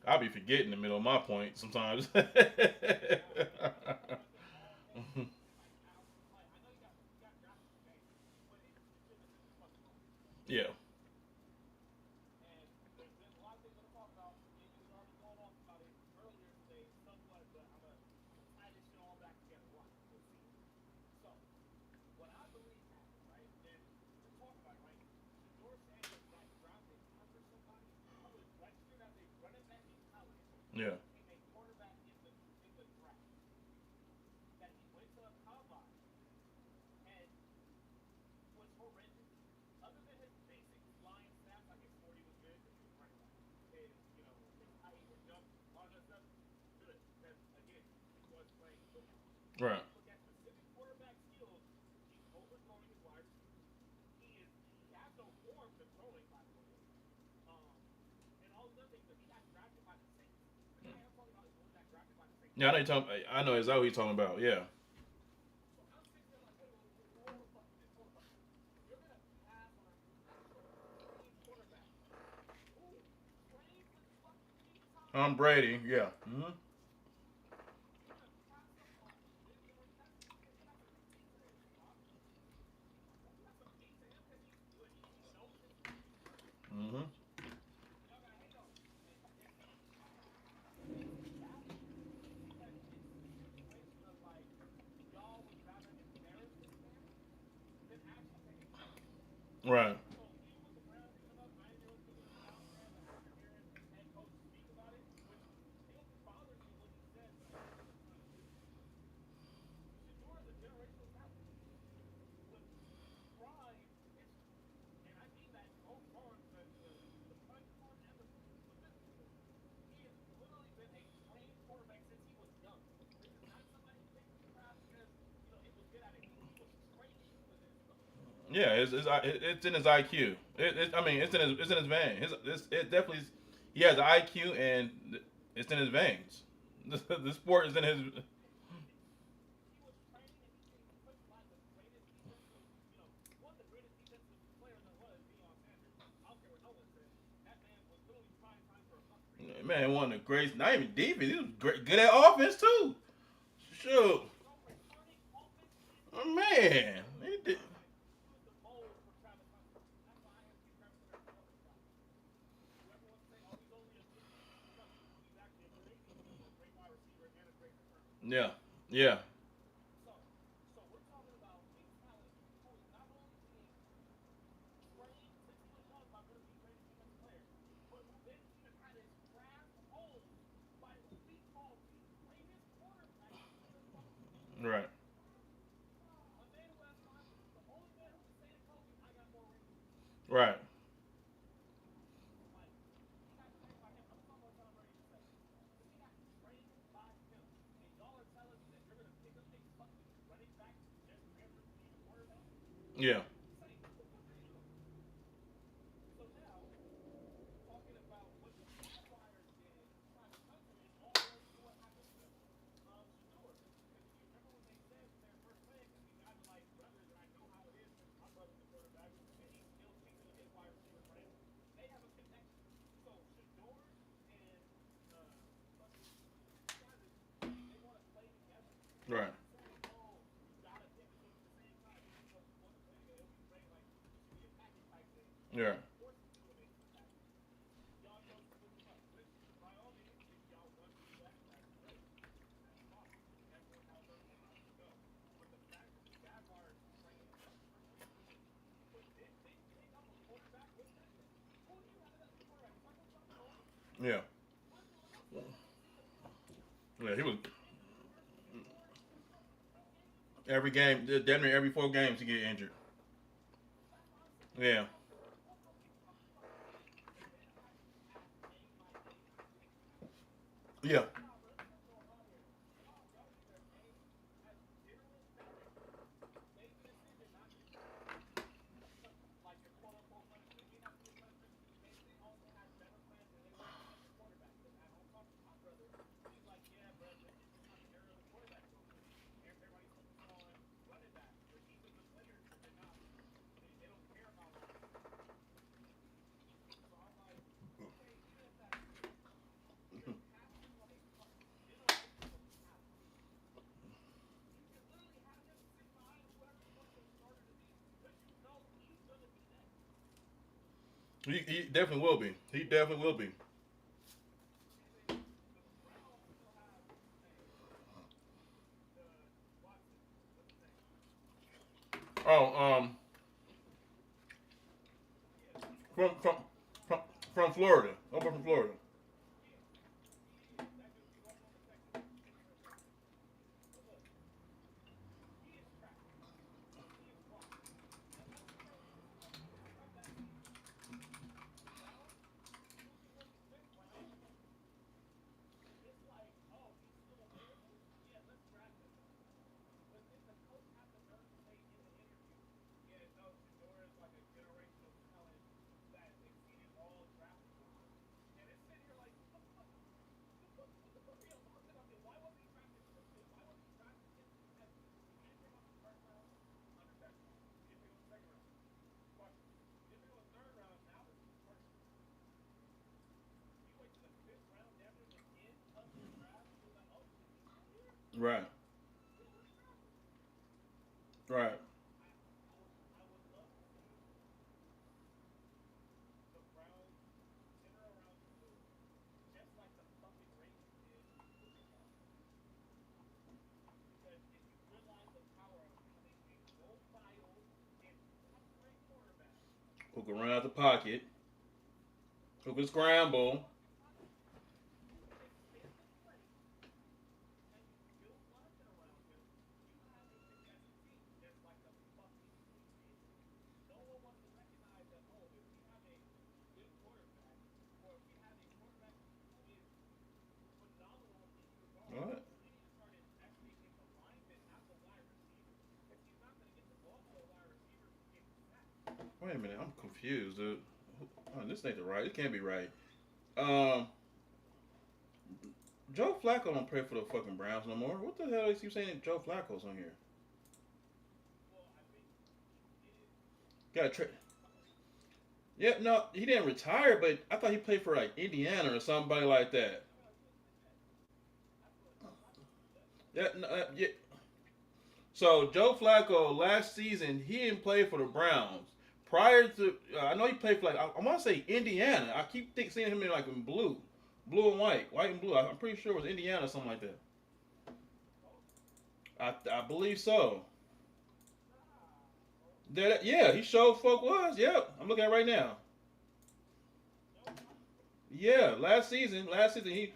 I'll be forgetting in the middle of my point sometimes. Yeah. Yeah. Right. Yeah, I know you talking. I know exactly what you're talking about. Yeah. I'm Brady. Yeah. Hmm. Hmm. Right. Yeah, it's in his IQ. I mean, it's in his vein. It definitely he has IQ and it's in his veins. The sport is in his. Man, one of the greats. Not even defense. He was great, good at offense too. Shoot, oh, man, he did. Yeah, yeah, right, right. Yeah, right. Yeah, yeah, yeah. He was every game. Damn near every 4 games he get injured. Yeah, yeah, he definitely will be. He definitely will be. Oh, from from from, from Florida. Over from Florida. Right, right. Who can run out the pocket? Who can scramble? What? wait a minute. I'm confused, dude. Oh, this ain't the right. It can't be right. Um, Joe Flacco don't play for the fucking Browns no more. What the hell is you saying? Joe Flacco's on here. Got tra- Yeah, no, he didn't retire, but I thought he played for like Indiana or somebody like that. Yeah, no, yeah. So Joe Flacco last season he didn't play for the Browns. Prior to, I know he played for like I want to say Indiana. I keep seeing him in like in blue and white and blue. I'm pretty sure it was Indiana or something like that. I believe so. Yeah, he showed fuck was. Yep, I'm looking at it right now. Yeah, last season he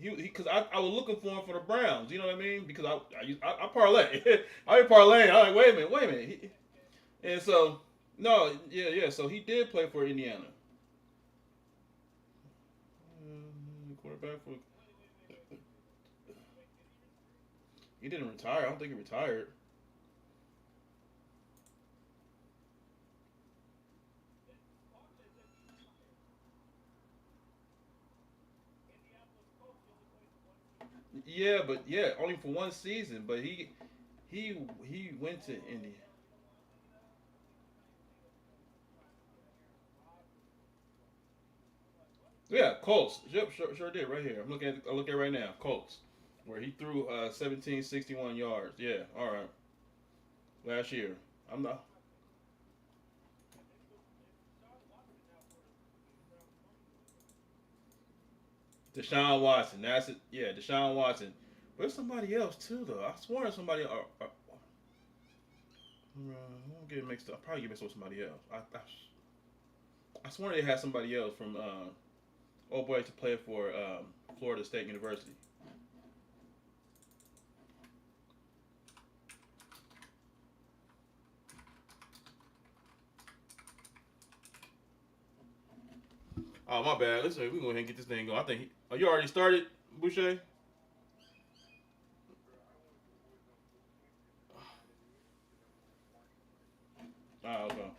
because I was looking for him for the Browns. You know what I mean? Because I parlay, I parlay. I'm like, wait a minute. And so no, yeah. So he did play for Indiana. Quarterback for he didn't retire. I don't think he retired. Yeah, but yeah, only for one season. But he went to India. Yeah, Colts. Yep, sure did right here. I look at it right now. Colts, where he threw 1761 yards. Yeah, all right, last year. I'm not Deshaun Watson. That's it. Yeah, Deshaun Watson. There's somebody else too, though. I swear somebody. I won't get mixed up. I'll probably get mixed up with somebody else. I swear they had somebody else from old boy to play for Florida State University. Oh my bad. Listen, we go ahead and get this thing going. I think. Oh, you already started, Boucher? Ah, okay.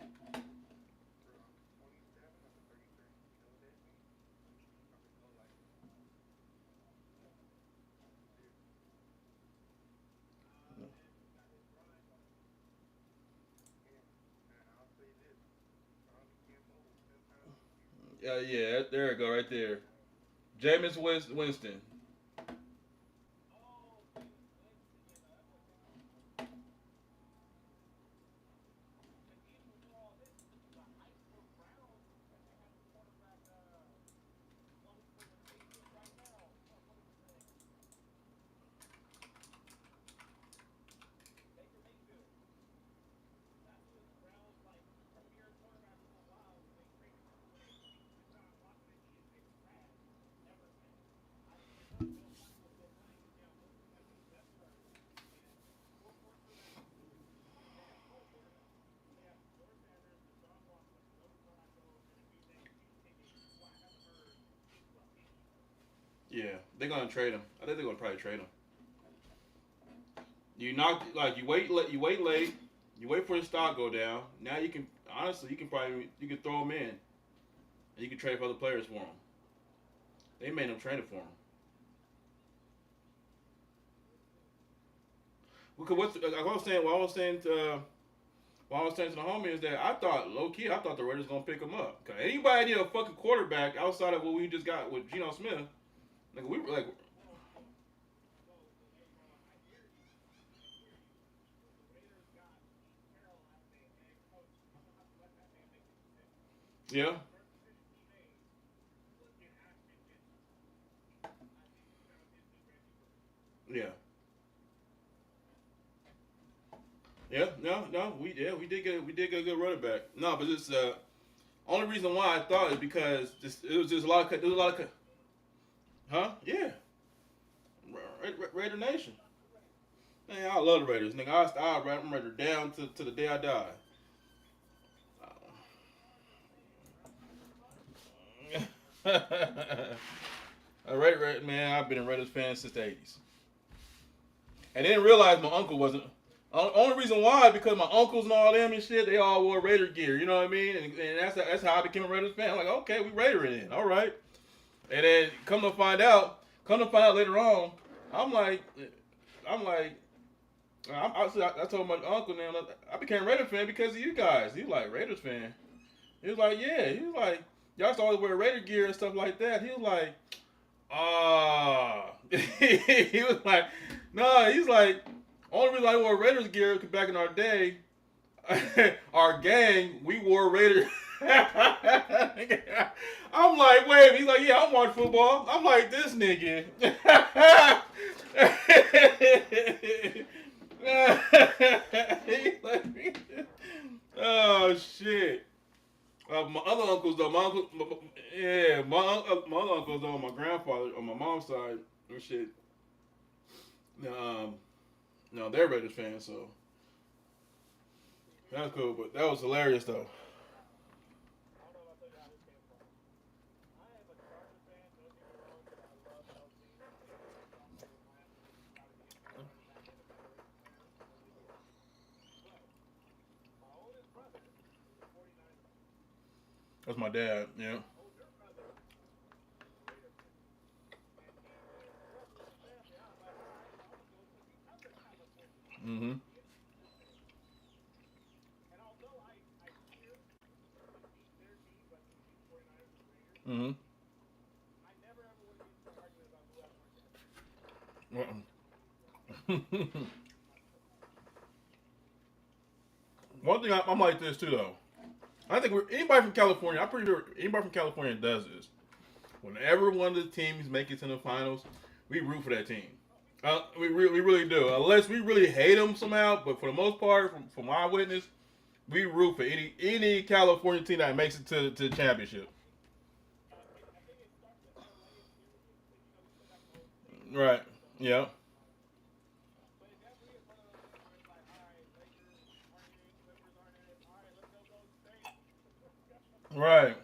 Yeah. There you go, right there. Jameis Winston. Yeah, they're gonna trade him. I think they're gonna probably trade him. You knock like you wait late, you wait for the stock go down. Now you can honestly you can throw him in and you can trade for other players for him. They made him trade it for him. Because like what I was saying to the homie is that I thought low key I thought the Raiders gonna pick him up. Cause anybody need a fucking quarterback outside of what we just got with Geno Smith. Like we were like yeah yeah no we did get a good running back. No, but it's only reason why I thought is because it was just a lot of there was a lot of huh yeah Raider Nation. Man, I love the Raiders, nigga. I'm Raider down to the day I die. Man, I've been a Raiders fan since the '80s, and I didn't realize my uncle wasn't. Only reason why because my uncles and all them and shit, they all wore Raider gear. You know what I mean? And that's how I became a Raiders fan. I'm like, okay, we Raider in, all right. And then come to find out later on, I'm like, I'm like, I told my uncle now I became a Raiders fan because of you guys. He was like Raiders fan. He was like, yeah. He was like, y'all used to always wear Raider gear and stuff like that. He was like, ah. He was like, no. He's like, only reason I wore Raiders gear because back in our day, our gang, we wore Raiders. I'm like, wait. He's like, yeah, I'm watching football. I'm like, this nigga. Oh shit. My other uncles though, yeah, my other uncles though, my grandfather on my mom's side and shit. Um, no, they're Raiders fans, so that's cool. But that was hilarious though. That's my dad. Yeah. Mhm. Mhm. One thing I'm like this too though. I think anybody from California. I'm pretty sure anybody from California does this. Whenever one of the teams make it to the finals, we root for that team. We really do. Unless we really hate them somehow, but for the most part, from my witness, we root for any California team that makes it to the championship. Right. Yeah. Right.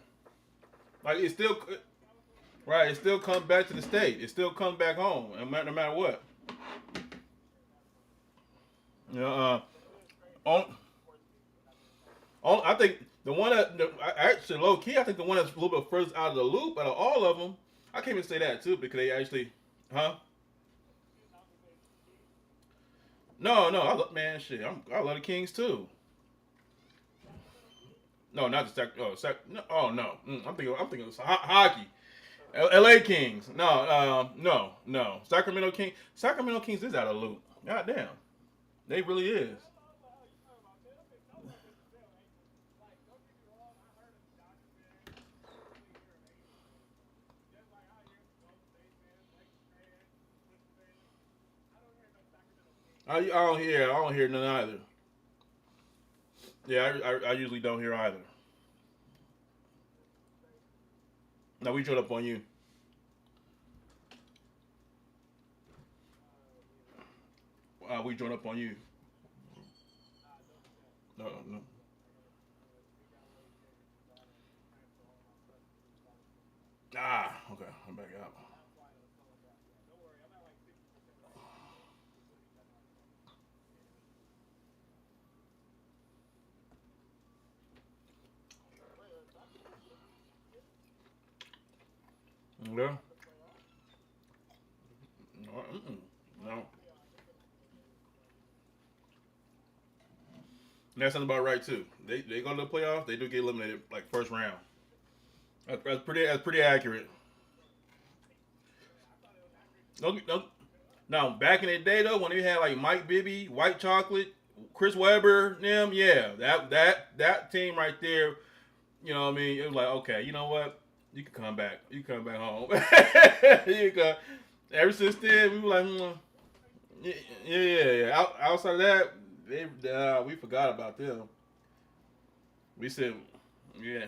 Like it still right. It still comes back to the state. It still comes back home, no matter what. You know, on, I think the one actually low key. I think the one that's a little bit further out of the loop out of all of them. I can't even say that too because they actually, huh? No, no. Man, shit. I love the Kings too. No, not the no, oh no. I'm thinking of hockey. L.A. Kings. No, no. Sacramento Kings is out of the loop. God damn, they really is. I don't hear none either. Yeah, I usually don't hear either. No, we showed up on you. We joined up on you. No, no. Ah, okay. I'm back out. Yeah. No. Mm-mm. No. And that's something about right too. They go to the playoffs. They do get eliminated like first round. That's pretty accurate. No, no. Now back in the day though, when they had like Mike Bibby, White Chocolate, Chris Webber, them, yeah, that team right there. You know what I mean? It was like, okay, you know what? You can come back. You can come back home. you can. Ever since then, we were like, yeah, yeah. Outside of that, we forgot about them. We said, yeah.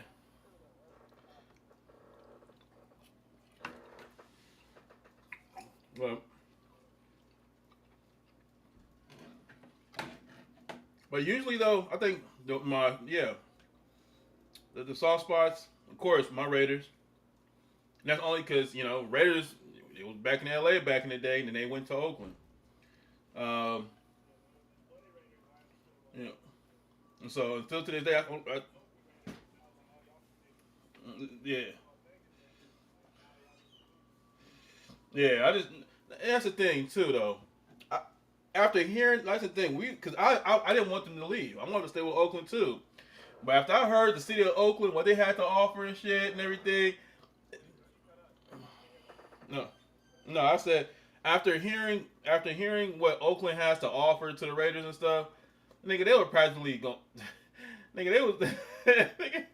Well, but usually though, I think my yeah, the soft spots, of course, my Raiders. And that's only because Raiders. It was back in L.A. back in the day, and then they went to Oakland. Um, Yeah. And so until to this day, yeah, yeah. I just that's the thing too, though. I, after hearing, that's the thing. Because I didn't want them to leave. I wanted to stay with Oakland too. But after I heard the city of Oakland, what they had to offer and shit and everything, no, no, I said after hearing what Oakland has to offer to the Raiders and stuff, nigga, they were practically going. Nigga, they was. Nigga,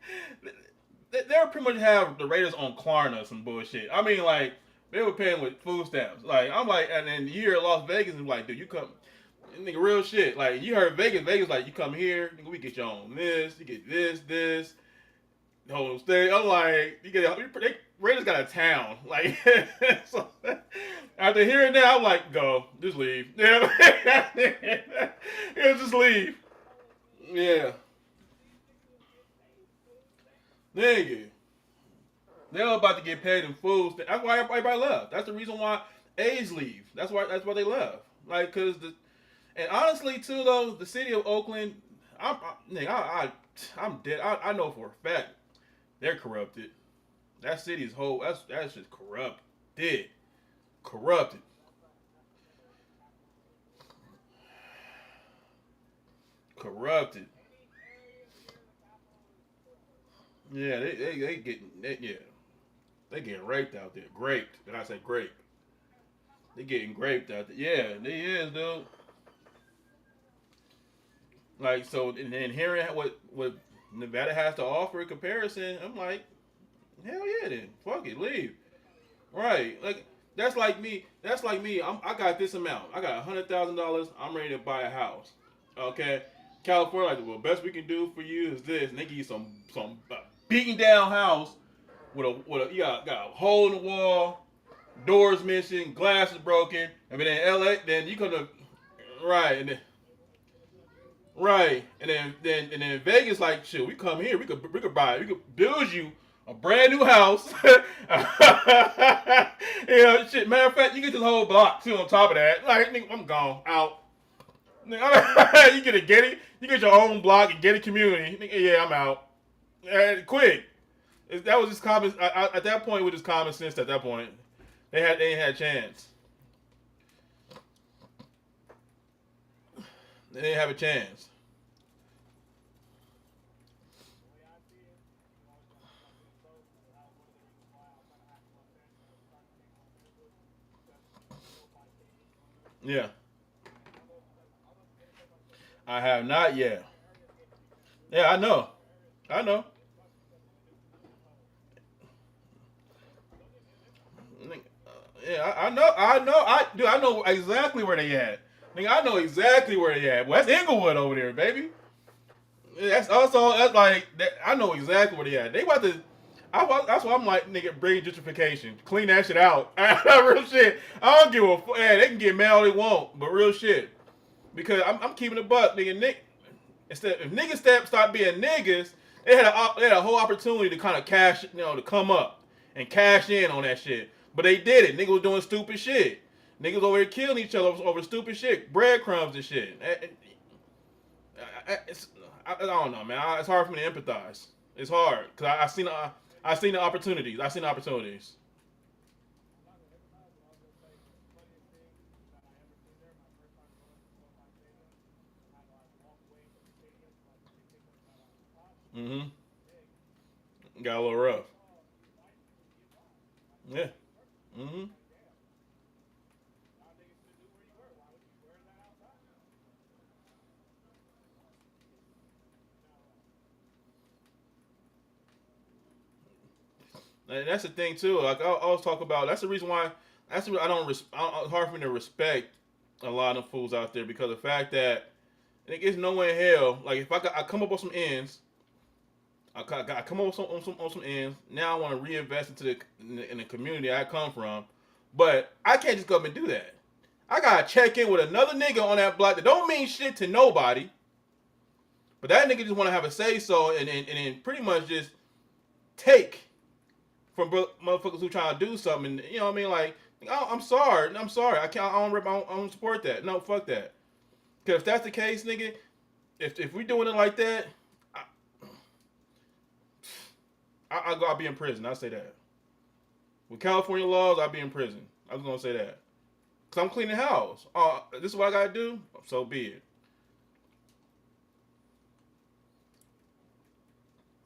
they would pretty much have the Raiders on Klarna or some bullshit. I mean, like they were paying with food stamps. Like I'm like, and then you hear Las Vegas and like, dude, you come, nigga, real shit. Like you heard Vegas like, you come here, nigga, we get you on this, you get this, whole stay. I'm like, they Raiders got a town. Like, so after hearing that, I'm like, go, just leave. Yeah, yeah, just leave. Yeah, nigga. They were about to get paid in food. That's why everybody left. That's the reason why A's leave. That's why they left. Like, cause and honestly too though, the city of Oakland, nigga, I'm dead. I know for a fact they're corrupted. That city's whole that's just corrupted. Corrupted. Corrupted. Yeah, they getting yeah. They getting raped out there. Graped. Did I say grape? They getting graped out there. Yeah, they is, dude. Like so, and then hearing what Nevada has to offer in comparison, I'm like, hell yeah, then fuck it, leave. Right, like that's like me. That's like me. I got this amount. I got $100,000. I'm ready to buy a house. Okay, California, like, well, best we can do for you is this, and they give you some beaten down house with a you got a hole in the wall, doors missing, glass is broken. I mean, in LA, then you could have right, and then right, and then Vegas, like, shit, we come here, we could build you a brand new house. Yeah, shit. Matter of fact, you get this whole block too on top of that. Like, nigga, I'm gone out. You get a Getty, you get your own block and Getty community. Nigga, yeah, I'm out. Quick. That was just common. At that point, it was just common sense. At that point, they ain't had a chance. They didn't have a chance. Yeah, I have not yet. Yeah, I know. I know. Yeah, I know. I know. I know exactly where they at. Nigga, I know exactly where they at. Well, that's Inglewood over there, baby. That's also that's like that, I know exactly where they at. They about to. That's why I'm like, nigga, bring gentrification, clean that shit out. Real shit. I don't give a fuck. Yeah, they can get mad all they want, but real shit. Because I'm keeping a buck, nigga. Instead, if niggas start being niggas, they had a whole opportunity to kind of cash, to come up and cash in on that shit. But they did it. Niggas was doing stupid shit. Niggas over here killing each other over stupid shit, breadcrumbs and shit. I don't know, man. It's hard for me to empathize. It's hard because I seen the opportunities. I seen the opportunities. Mm-hmm. Got a little rough. Yeah. Mm-hmm. And that's the thing too. Like I always talk about. That's the reason why. That's the I don't. It's hard for me to respect a lot of fools out there because of the fact that it's no way in hell. Like if I come up with some ends, I come up with some ends. Now I want to reinvest in the community I come from, but I can't just go up and do that. I gotta check in with another nigga on that block that don't mean shit to nobody, but that nigga just want to have a say so and then pretty much just take from motherfuckers who trying to do something. You know what I mean? Like, oh, I'm sorry. I can't. I don't support that. No, fuck that. Cause if that's the case, nigga, If we doing it like that, I, I'll be in prison. I'll say that. With California laws, I'll be in prison. I was gonna say that. Cause I'm cleaning the house. This is what I gotta do. So be it.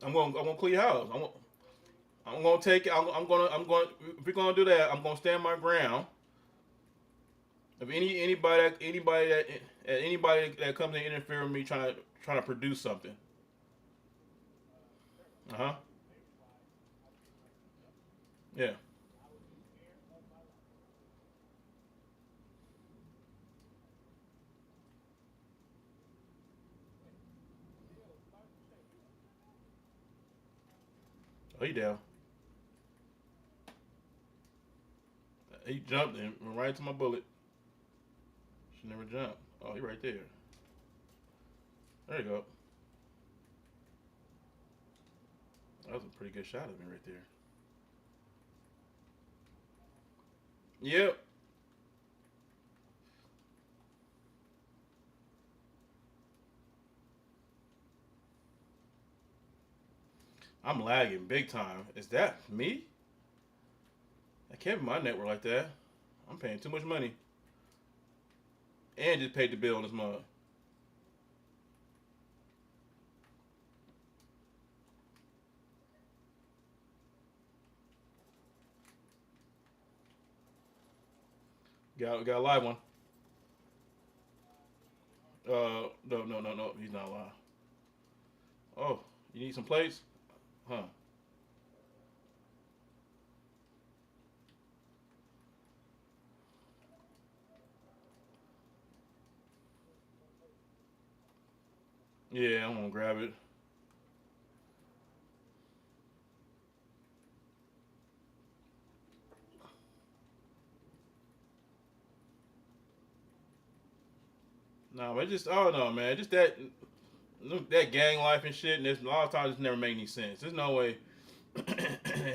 I'm gonna clean the house. I'm gonna take it. I'm gonna. If we're gonna do that, I'm gonna stand my ground. If anybody that comes and interfere with me trying to produce something. Uh huh. Yeah. Oh, he down. He jumped and went right into my bullet. She never jumped. Oh, he right there. There you go. That was a pretty good shot of me right there. Yep. I'm lagging big time. Is that me? I can't be my network like that. I'm paying too much money. And just paid the bill on this month. Got a live one. No. He's not live. Oh, you need some plates? Huh? Yeah, I'm gonna grab it. No, but just oh no, man, just that gang life and shit. And there's a lot of times it's never made any sense. There's no way.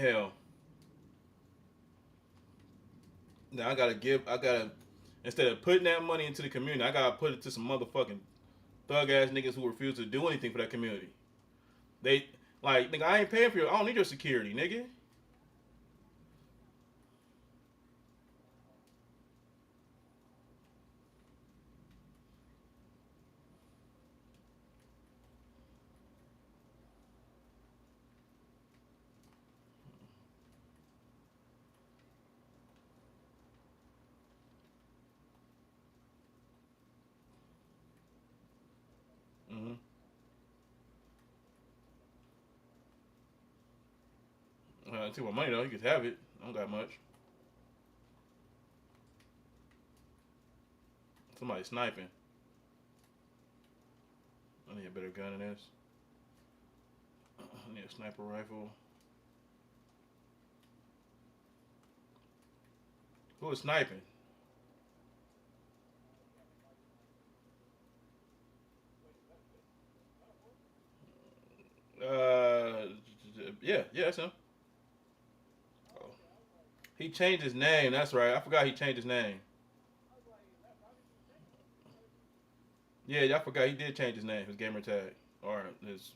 Hell, now I gotta instead of putting that money into the community, I gotta put it to some motherfucking thug ass niggas who refuse to do anything for that community. They like nigga, I ain't paying for you. I don't need your security, nigga. Mm-hmm. Take my money though. You can have it. I don't got much. Somebody sniping. I need a better gun than this. I need a sniper rifle. Who is sniping? Uh, yeah, that's him. Oh. He changed his name. That's right. I forgot he changed his name. Yeah, I forgot he did change his name. His gamer tag or his.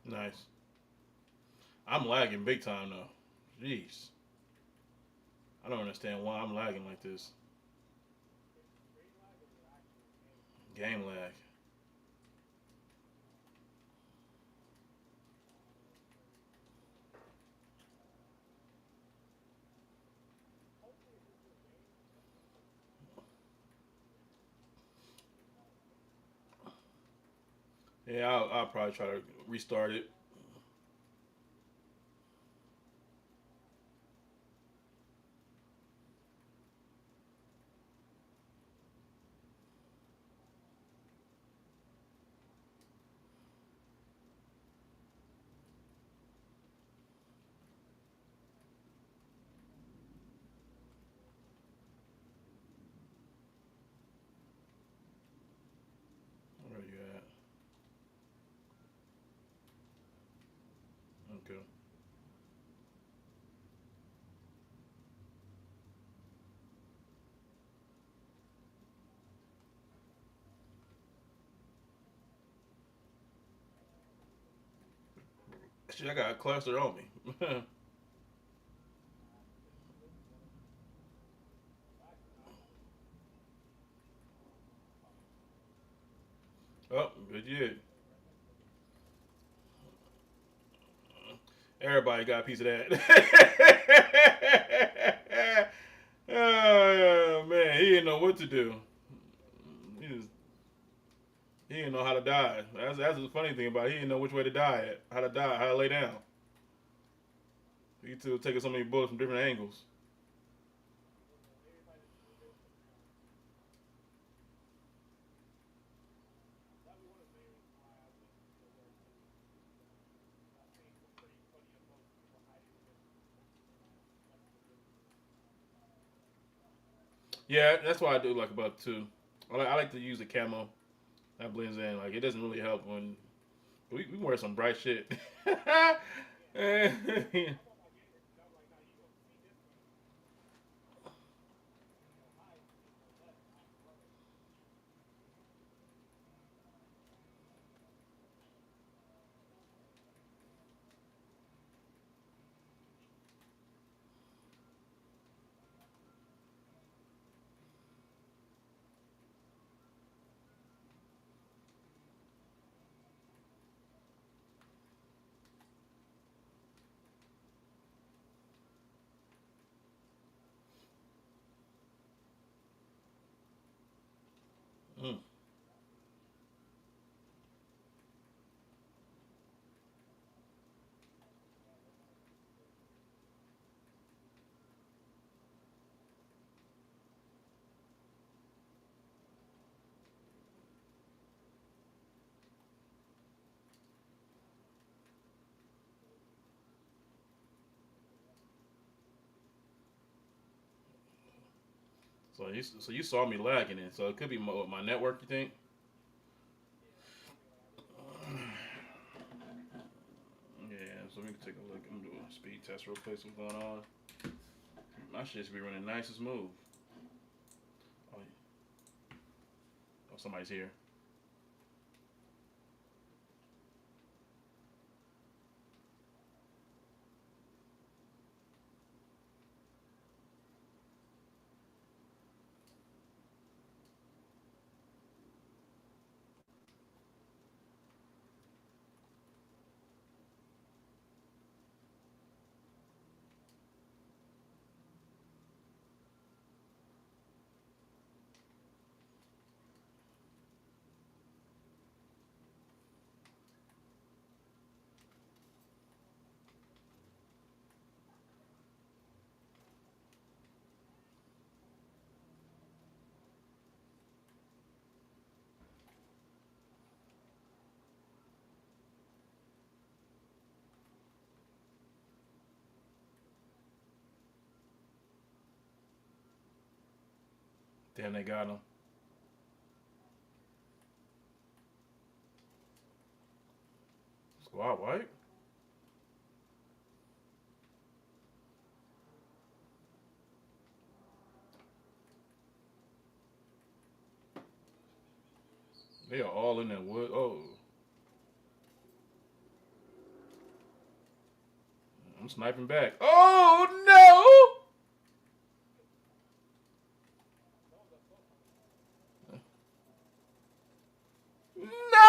Nice. I'm lagging big time though. Jeez. I don't understand why I'm lagging like this. Game lag. Yeah, I'll probably try to restart it. Where you at? Okay. Shit, I got a cluster on me. Oh, good year. Everybody got a piece of that. Oh man, he didn't know what to do. He just he didn't know how to die. That's the funny thing about it. He didn't know which way to die at, how to lay down. He too taking so many bullets from different angles. Yeah, that's why I do like about too. I like to use the camo. That blends in. Like it doesn't really help when we wear some bright shit. Mm. So you saw me lagging it. So it could be my network. You think? Yeah. So we can take a look. I'm doing a speed test real quick. What's going on? My shit should be running nice and smooth. Oh, oh, somebody's here. Damn, they got him. Squad wipe. They are all in that wood. Oh, I'm sniping back. Oh no! No!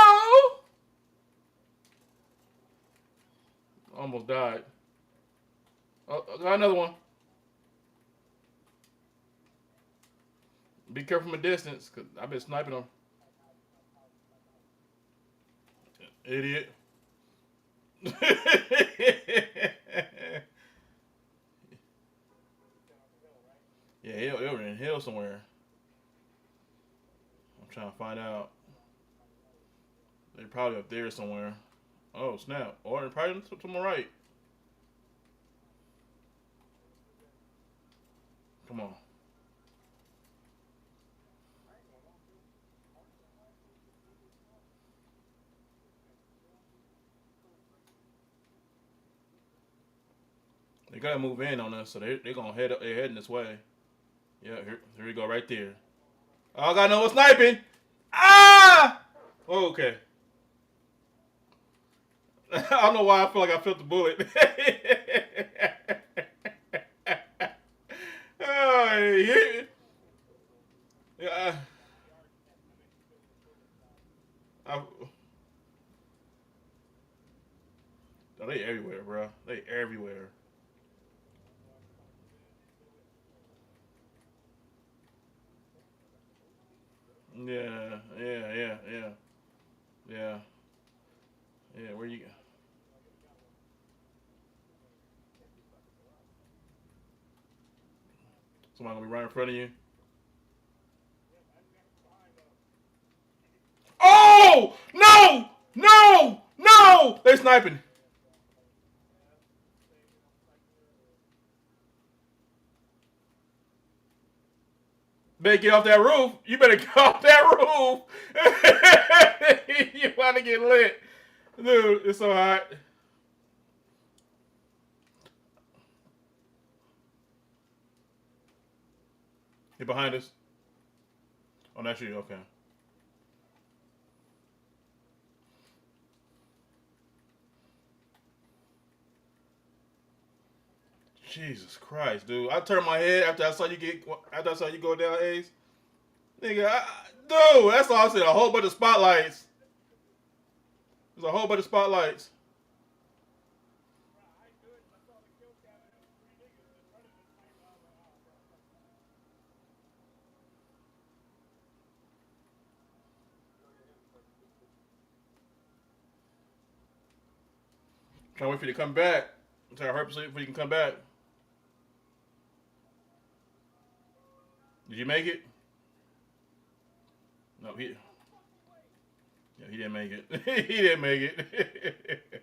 Almost died. Oh, I got another one. Be careful from a distance, cause I've been sniping them. Idiot. Yeah, they were in hell somewhere. I'm trying to find out. They're probably up there somewhere. Oh snap! Or they're probably to my right. Come on. They gotta move in on us, so they're gonna head up. They're heading this way. Yeah, here we go, right there. Oh, I got no one sniping. Ah! Oh, okay. I don't know why I feel like I felt the bullet. Oh, yeah. Yeah. Oh, they everywhere, bro. They everywhere. Yeah, yeah, yeah, yeah, yeah, yeah. Where you? Somebody gonna be right in front of you. Oh no, no, no! They sniping. Better get off that roof. You better get off that roof. You about to get lit, dude. It's so hot. He behind us. Oh, that's you. Okay. Jesus Christ, dude! I turned my head after I saw you go down, Ace. Nigga, dude, that's all I said. A whole bunch of spotlights. There's a whole bunch of spotlights. Trying to wait for you to come back. I'm trying to hurry so you can come back. Did you make it? No, he didn't make it. He didn't make it.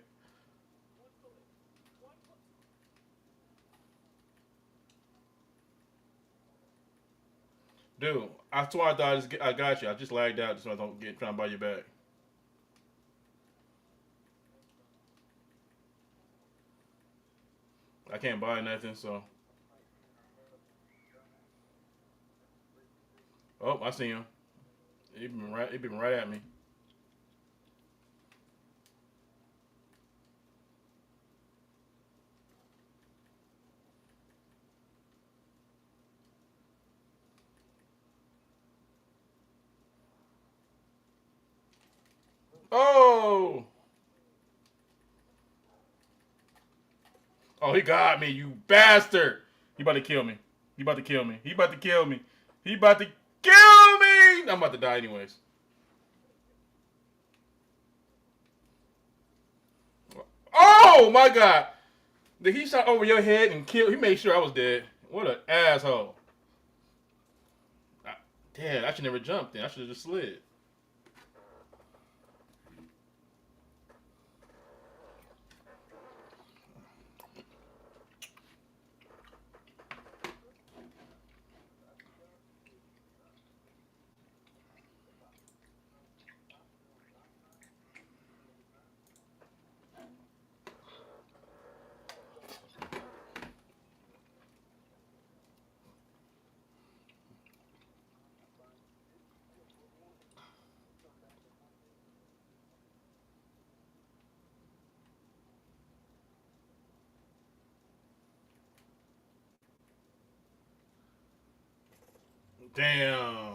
Dude, I swear I thought I got you. I just lagged out so I don't get trying to buy you back. I can't buy nothing, so. Oh, I see him. He been right at me. Oh! Oh, he got me, you bastard! He about to kill me. He about to kill me. He about to kill me. He about to kill me! I'm about to die anyways. Oh my god! Did he shot over your head and kill? He made sure I was dead. What an asshole! Damn, I should never jumped. Then I should have just slid. Damn.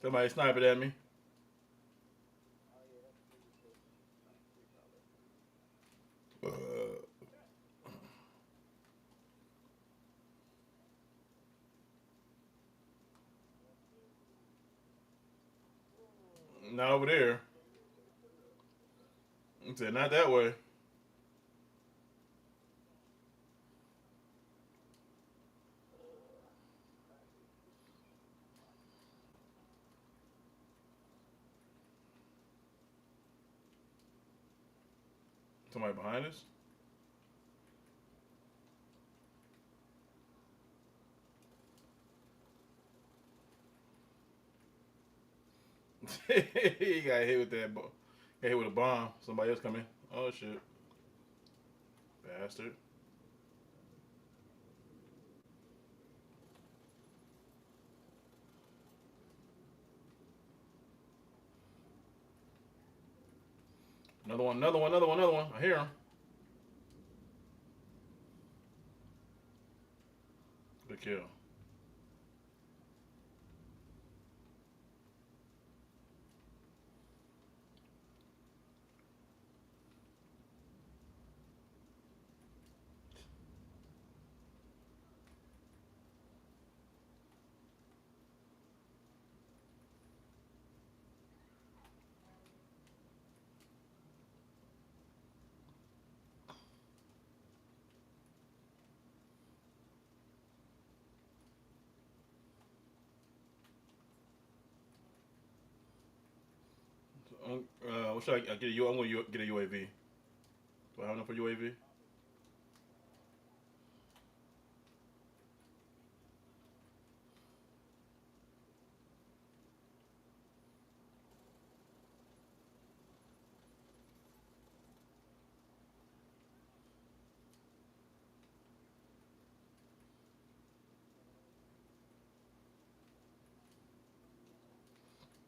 Somebody sniping at me. Not over there. I said, not that way. Somebody behind us? He got hit with that. Got hit with a bomb. Somebody else coming. Oh shit, bastard. Another one. Another one. Another one. Another one. I hear him. Good kill. What should I get? I'm going to get a UAV. Do I have enough for UAV?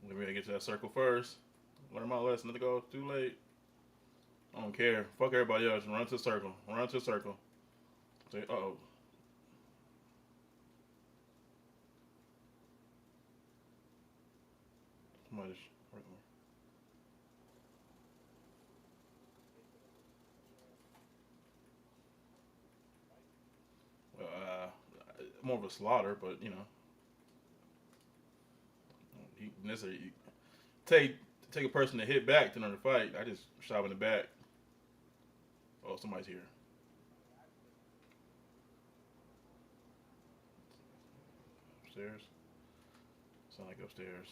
Let me get to that circle first. Learn my lesson. Not to go too late. I don't care. Fuck everybody else. Run to the circle. Run to the circle. Say, uh-oh. Somebody just... Well, more of a slaughter, but, you know. Necessarily take a person to hit back to another fight. I just shot him in the back. Oh, somebody's here. Upstairs. Sound like upstairs.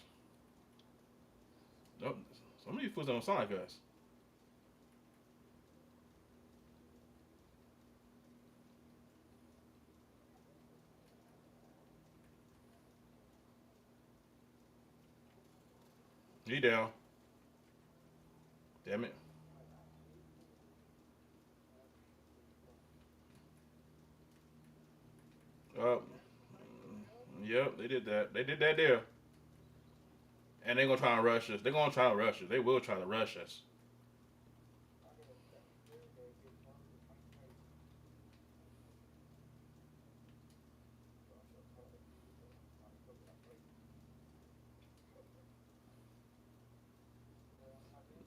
Nope. Some of these fools don't sound like us. He down. Damn it. Oh, yep, they did that. They did that there. And they're gonna try and rush us. They're gonna try to rush us. They will try to rush us.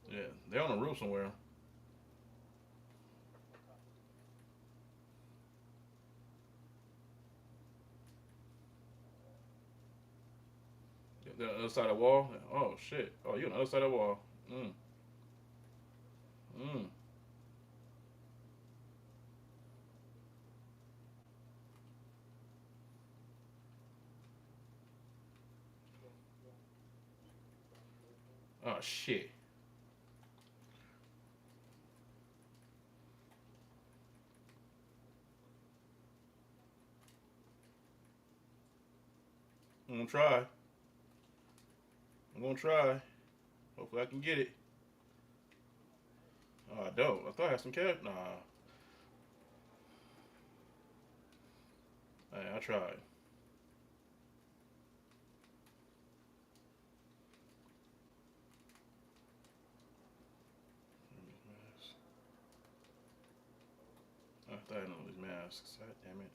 Yeah, they're on the roof somewhere. The other side of the wall. Oh shit. Oh, you on the other side of the wall. Mm. Mm. Oh shit. I'm gonna try. I'm gonna try. Hopefully I can get it. Oh, I don't. I thought I had some cash. Nah. Hey, I tried. I thought I had all these masks. God damn it.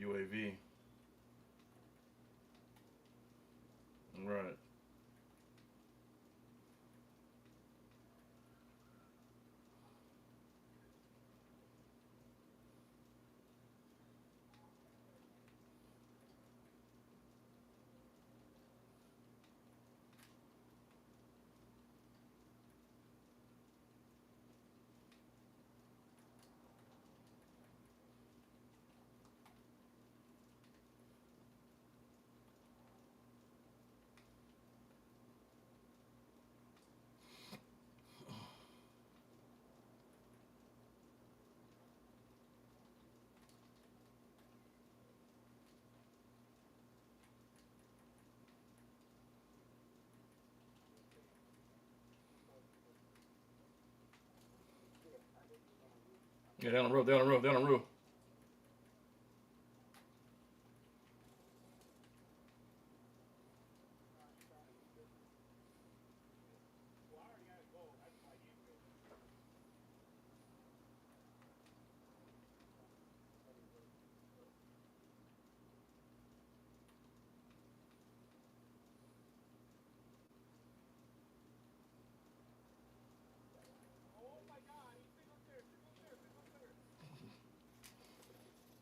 UAV. Right. Yeah, down the road, down the road, down the road.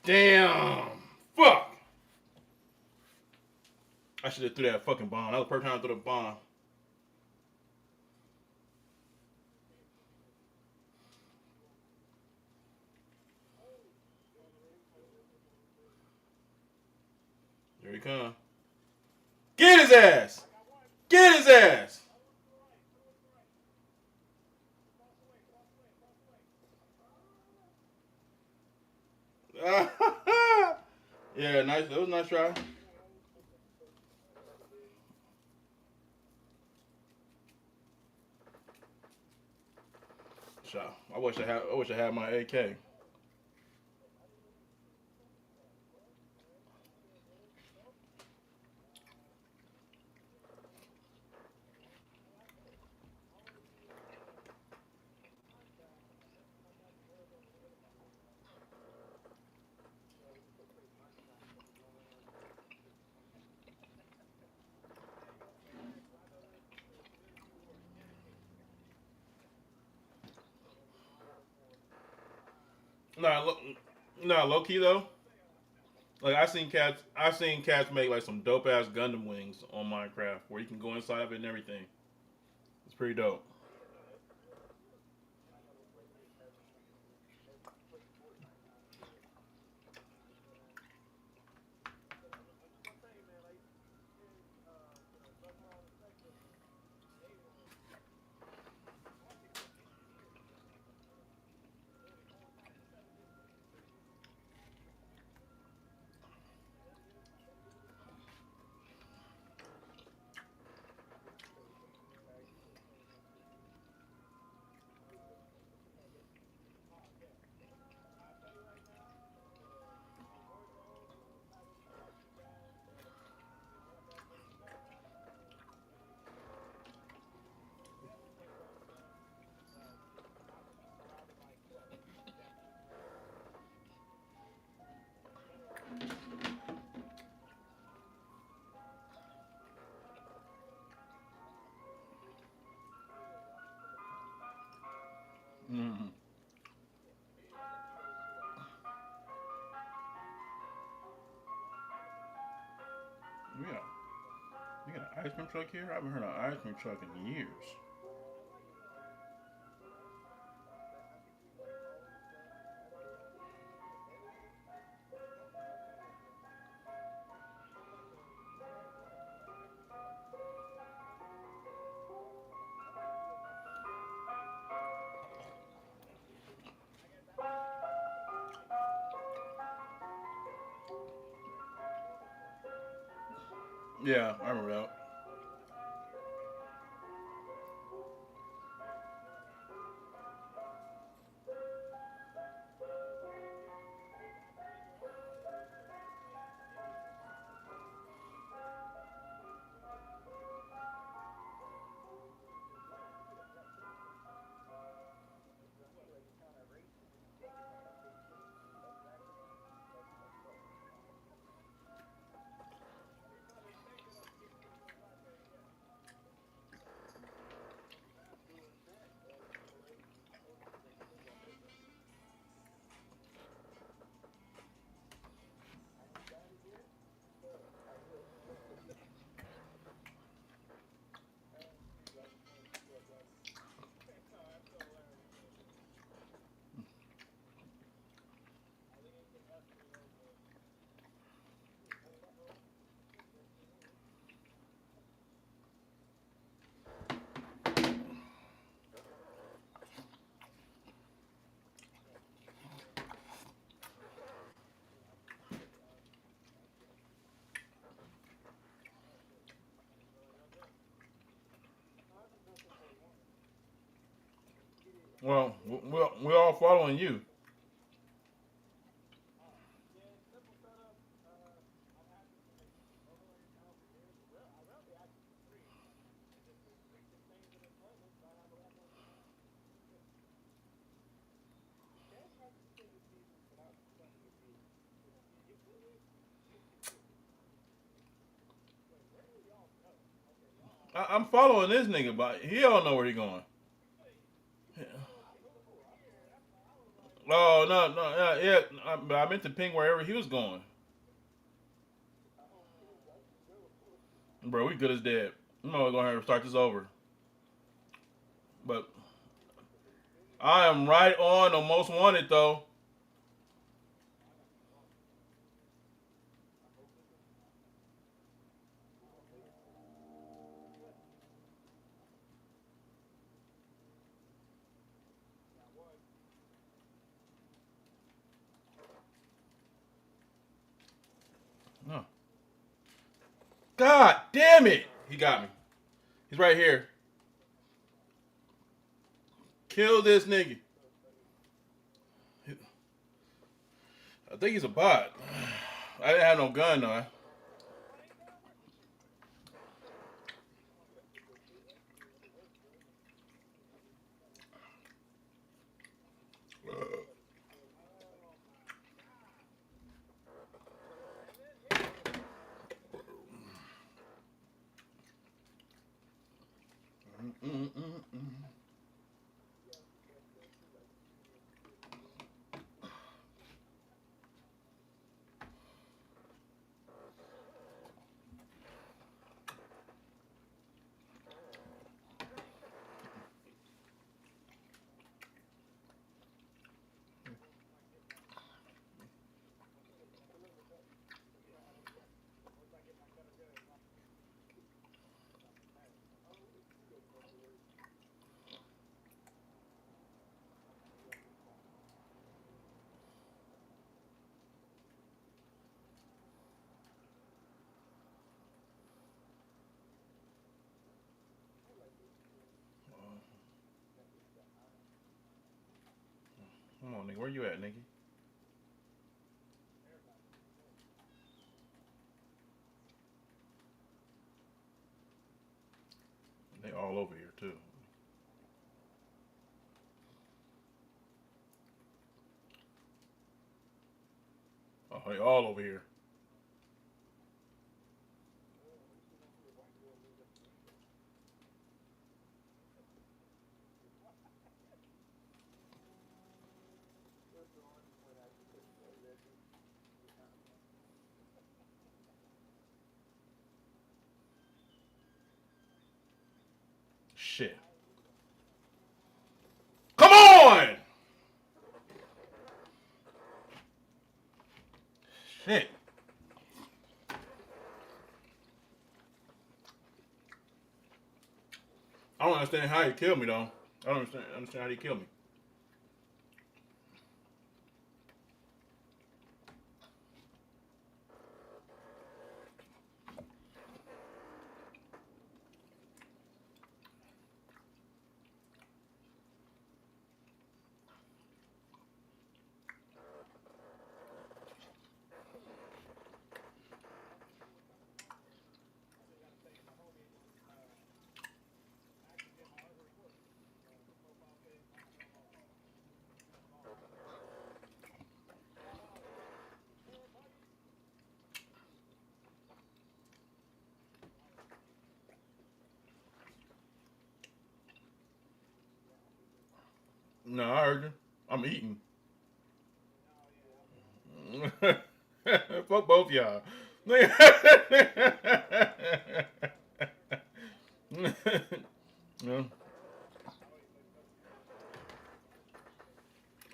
Damn. Fuck. I should have threw that fucking bomb. That was the first time I threw the bomb. Here he come. Get his ass. Get his ass. Yeah, nice. That was a nice try. Shot. I wish I had. I wish I had my AK. Nah, look. Nah, low key though. Like I seen cats make like some dope ass Gundam wings on Minecraft where you can go inside of it and everything. It's pretty dope. Mm-hmm. Yeah. You got an ice cream truck here? I haven't heard of an ice cream truck in years. Yeah, I remember that. Well, we're all following you. I'm following this nigga, but he don't know where he going. Oh no, yeah. I meant to ping wherever he was going, bro. We good as dead. I'm not gonna have to start this over, but I am right on the most wanted though. No. God damn it! He got me. He's right here. Kill this nigga. I think he's a bot. I didn't have no gun though. Come on, nigga. Where you at, nigga? They all over here too. Oh, they all over here. Shit. Come on! Shit. I don't understand how he killed me though. I don't understand how he killed me. No, I heard you. I'm eating. Fuck both y'all. Yeah.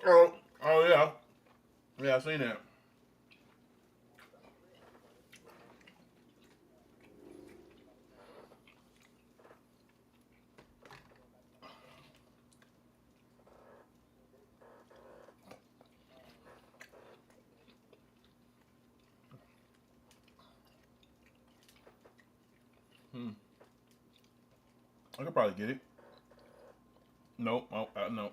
Oh, oh yeah. Yeah, I seen that. Hmm. I could probably get it. Nope. Oh, no.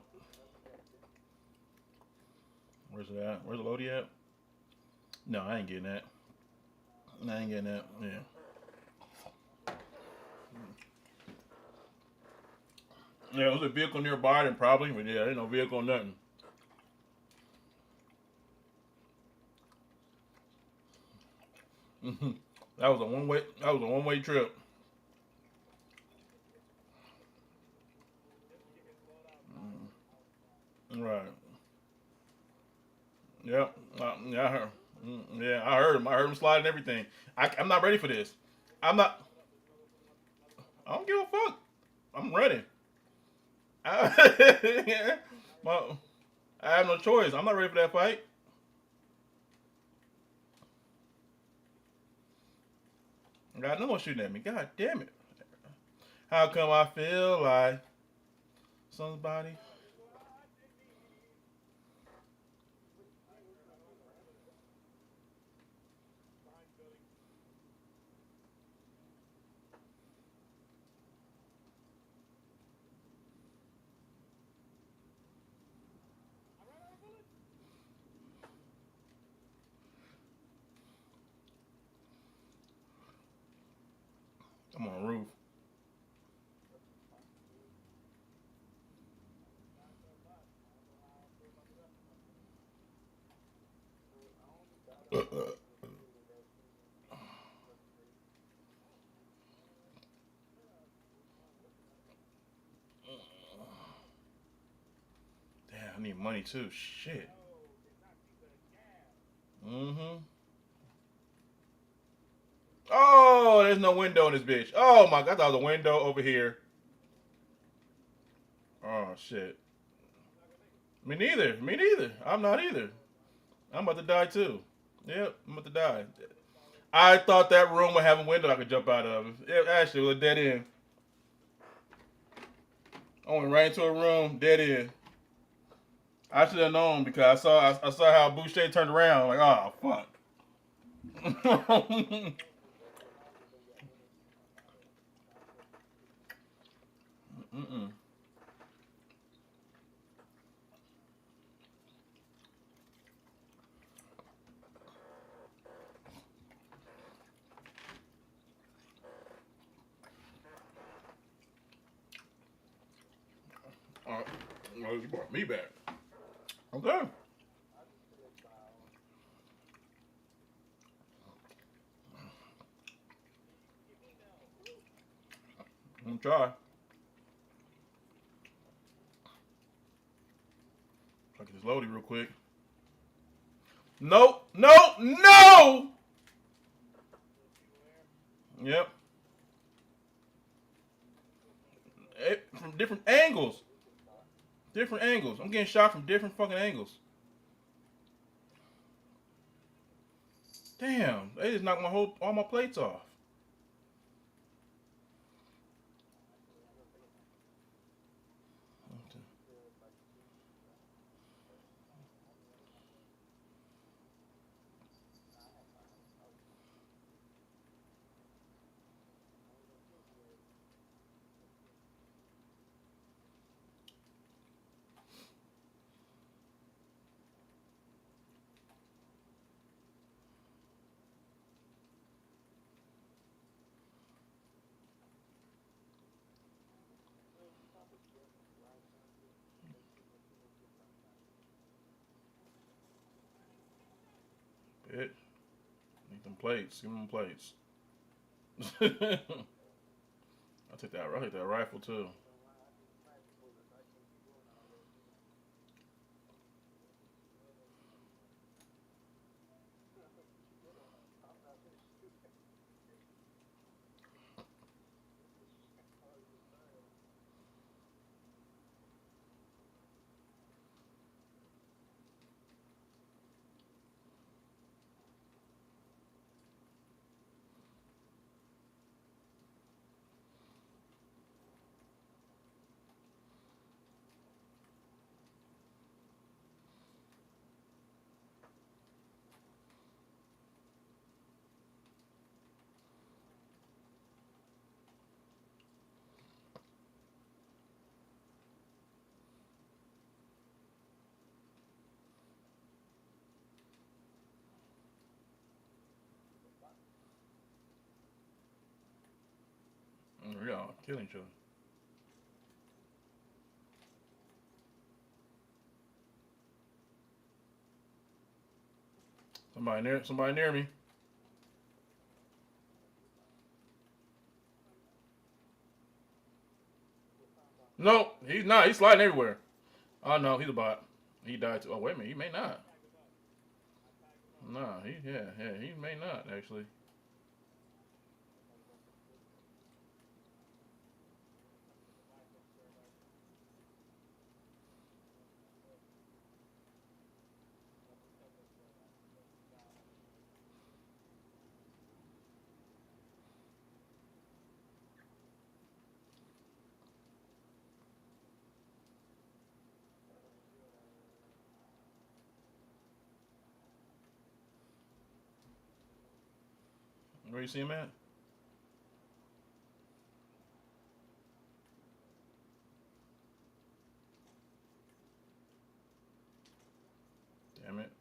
Where's it at? Where's the loadie at? No, I ain't getting that. No, I ain't getting that. Yeah. Yeah, it was a vehicle nearby then probably, but yeah, there ain't no vehicle or nothing. That was a one way. That was a one-way trip. Right. Yep. Yeah, I heard. Yeah, I heard him. I heard him slide and everything. I'm not ready for this. I'm not. I don't give a fuck. I'm ready. Yeah. Well, I have no choice. I'm not ready for that fight. God, no one shooting at me. God damn it. How come I feel like somebody? I'm on the roof. Damn, I need money too. Shit. Mm-hmm. Oh, there's no window in this bitch. Oh my god, I thought there was a window over here. Oh shit. Me neither. Me neither. I'm not either. I'm about to die too. Yep, I'm about to die. I thought that room would have a window I could jump out of. It actually was a dead end. I went right into a room, dead end. I should have known because I saw how Boucher turned around. Like, oh fuck. Mm-mm. Well, you brought me back. Okay. I'm gonna try. Try to get this loaded real quick. Nope. Nope. No. Yep. From different angles. Different angles. I'm getting shot from different fucking angles. Damn. They just knocked all my plates off. Bitch. Need them plates. Give me them plates. I'll take that. I'll take that rifle too. Killing each other. Somebody near me. No, he's not. He's sliding everywhere. Oh no, he's a bot. He died too. Oh wait a minute, he may not. Nah, he may not actually. Where you see him at? Damn it.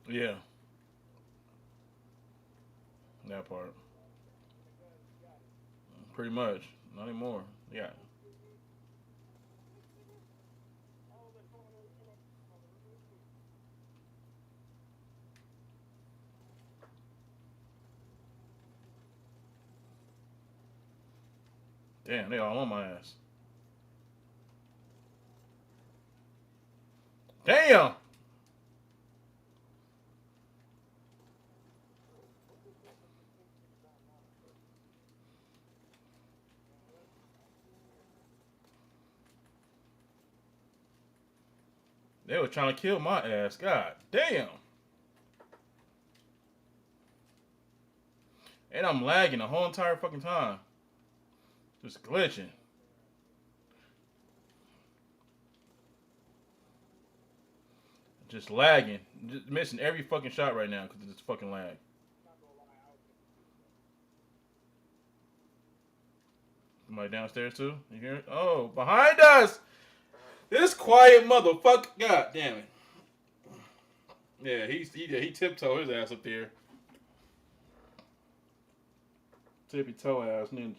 Yeah, that part. Pretty much. Not anymore. Yeah. Damn, they all on my ass. Damn. They were trying to kill my ass. God damn. And I'm lagging the whole entire fucking time. Just glitching. Just lagging. Just missing every fucking shot right now because it's fucking lag. Somebody downstairs too? You hear it? Oh, behind us! This quiet motherfucker. God damn it. Yeah, he tiptoed his ass up there. Tippy toe ass ninja.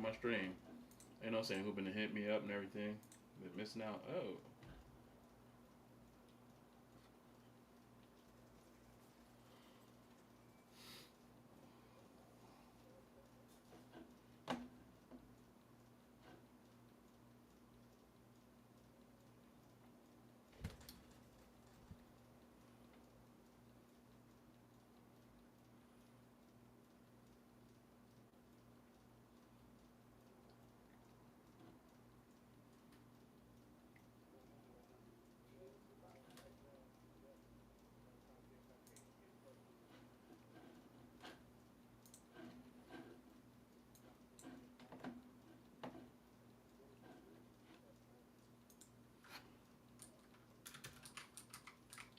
my stream. You know what I'm saying? Who been to hit me up and everything. Been missing out. Oh.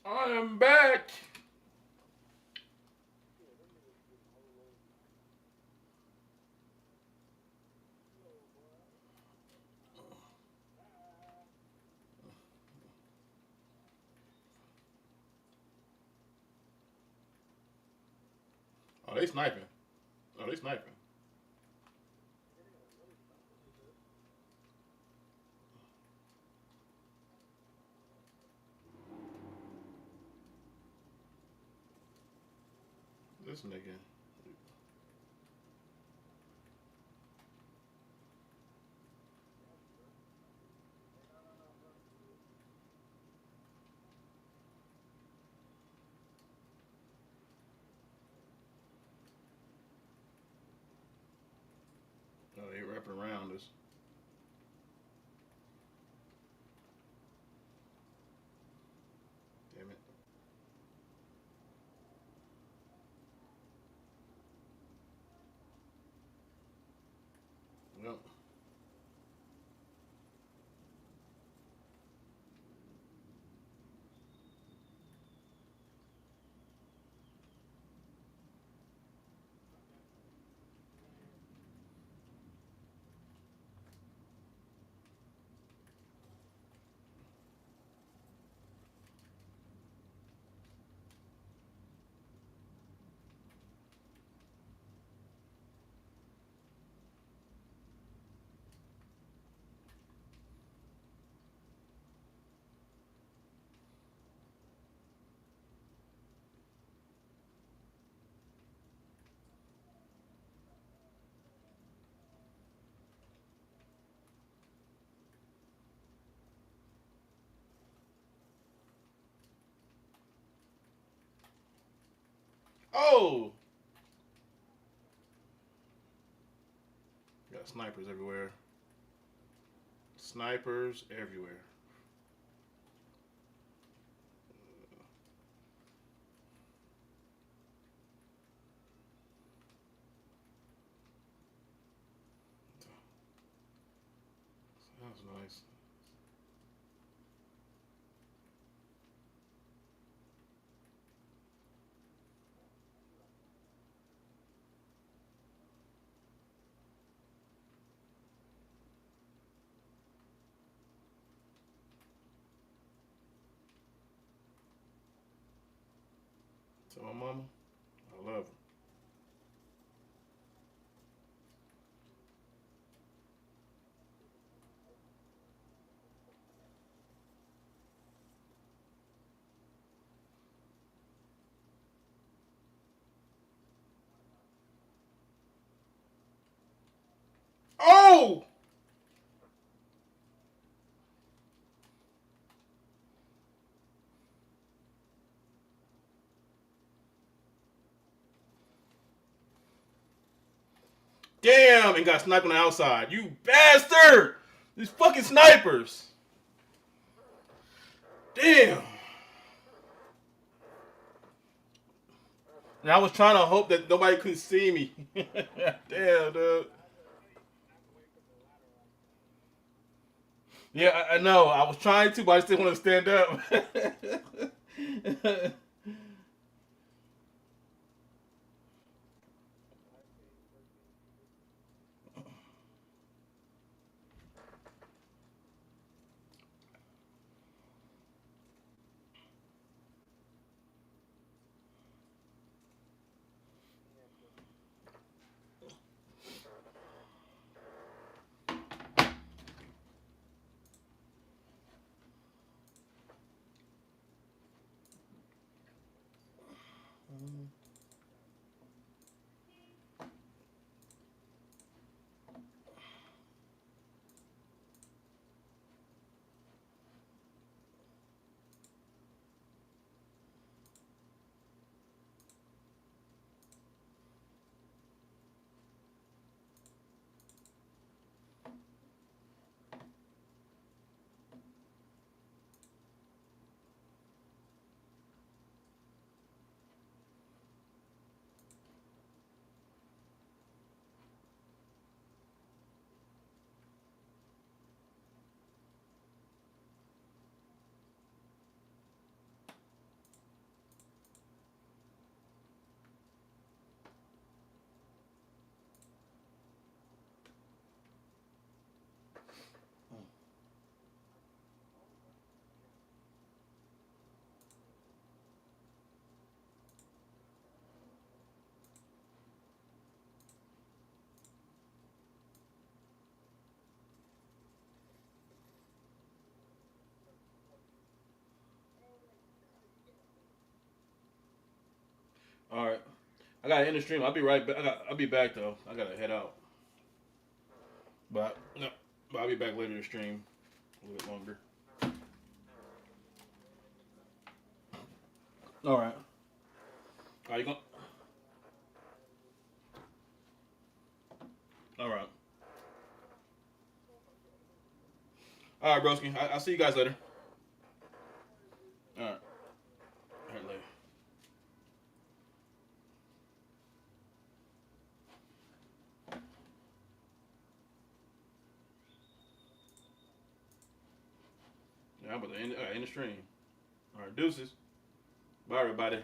I am back. Oh, they sniping. Oh, they sniping. This nigga. Oh, they wrapping around us. Damn it. Well. Oh! Got snipers everywhere. Snipers everywhere. Sounds nice. Tell my mama, I love her. Oh! Damn, and got sniped on the outside. You bastard! These fucking snipers. Damn. And I was trying to hope that nobody could see me. Damn, dude. Yeah, I know. I was trying to, but I just didn't want to stand up. All right. I gotta end the stream. I'll be right back. I'll be back though. I gotta head out. But no, but I'll be back later to stream a little bit longer. All right. Are you going? All right. All right, broski. I'll see you guys later. All right. All right, later. Yeah, I'm about to end the stream. All right, deuces. Bye, everybody.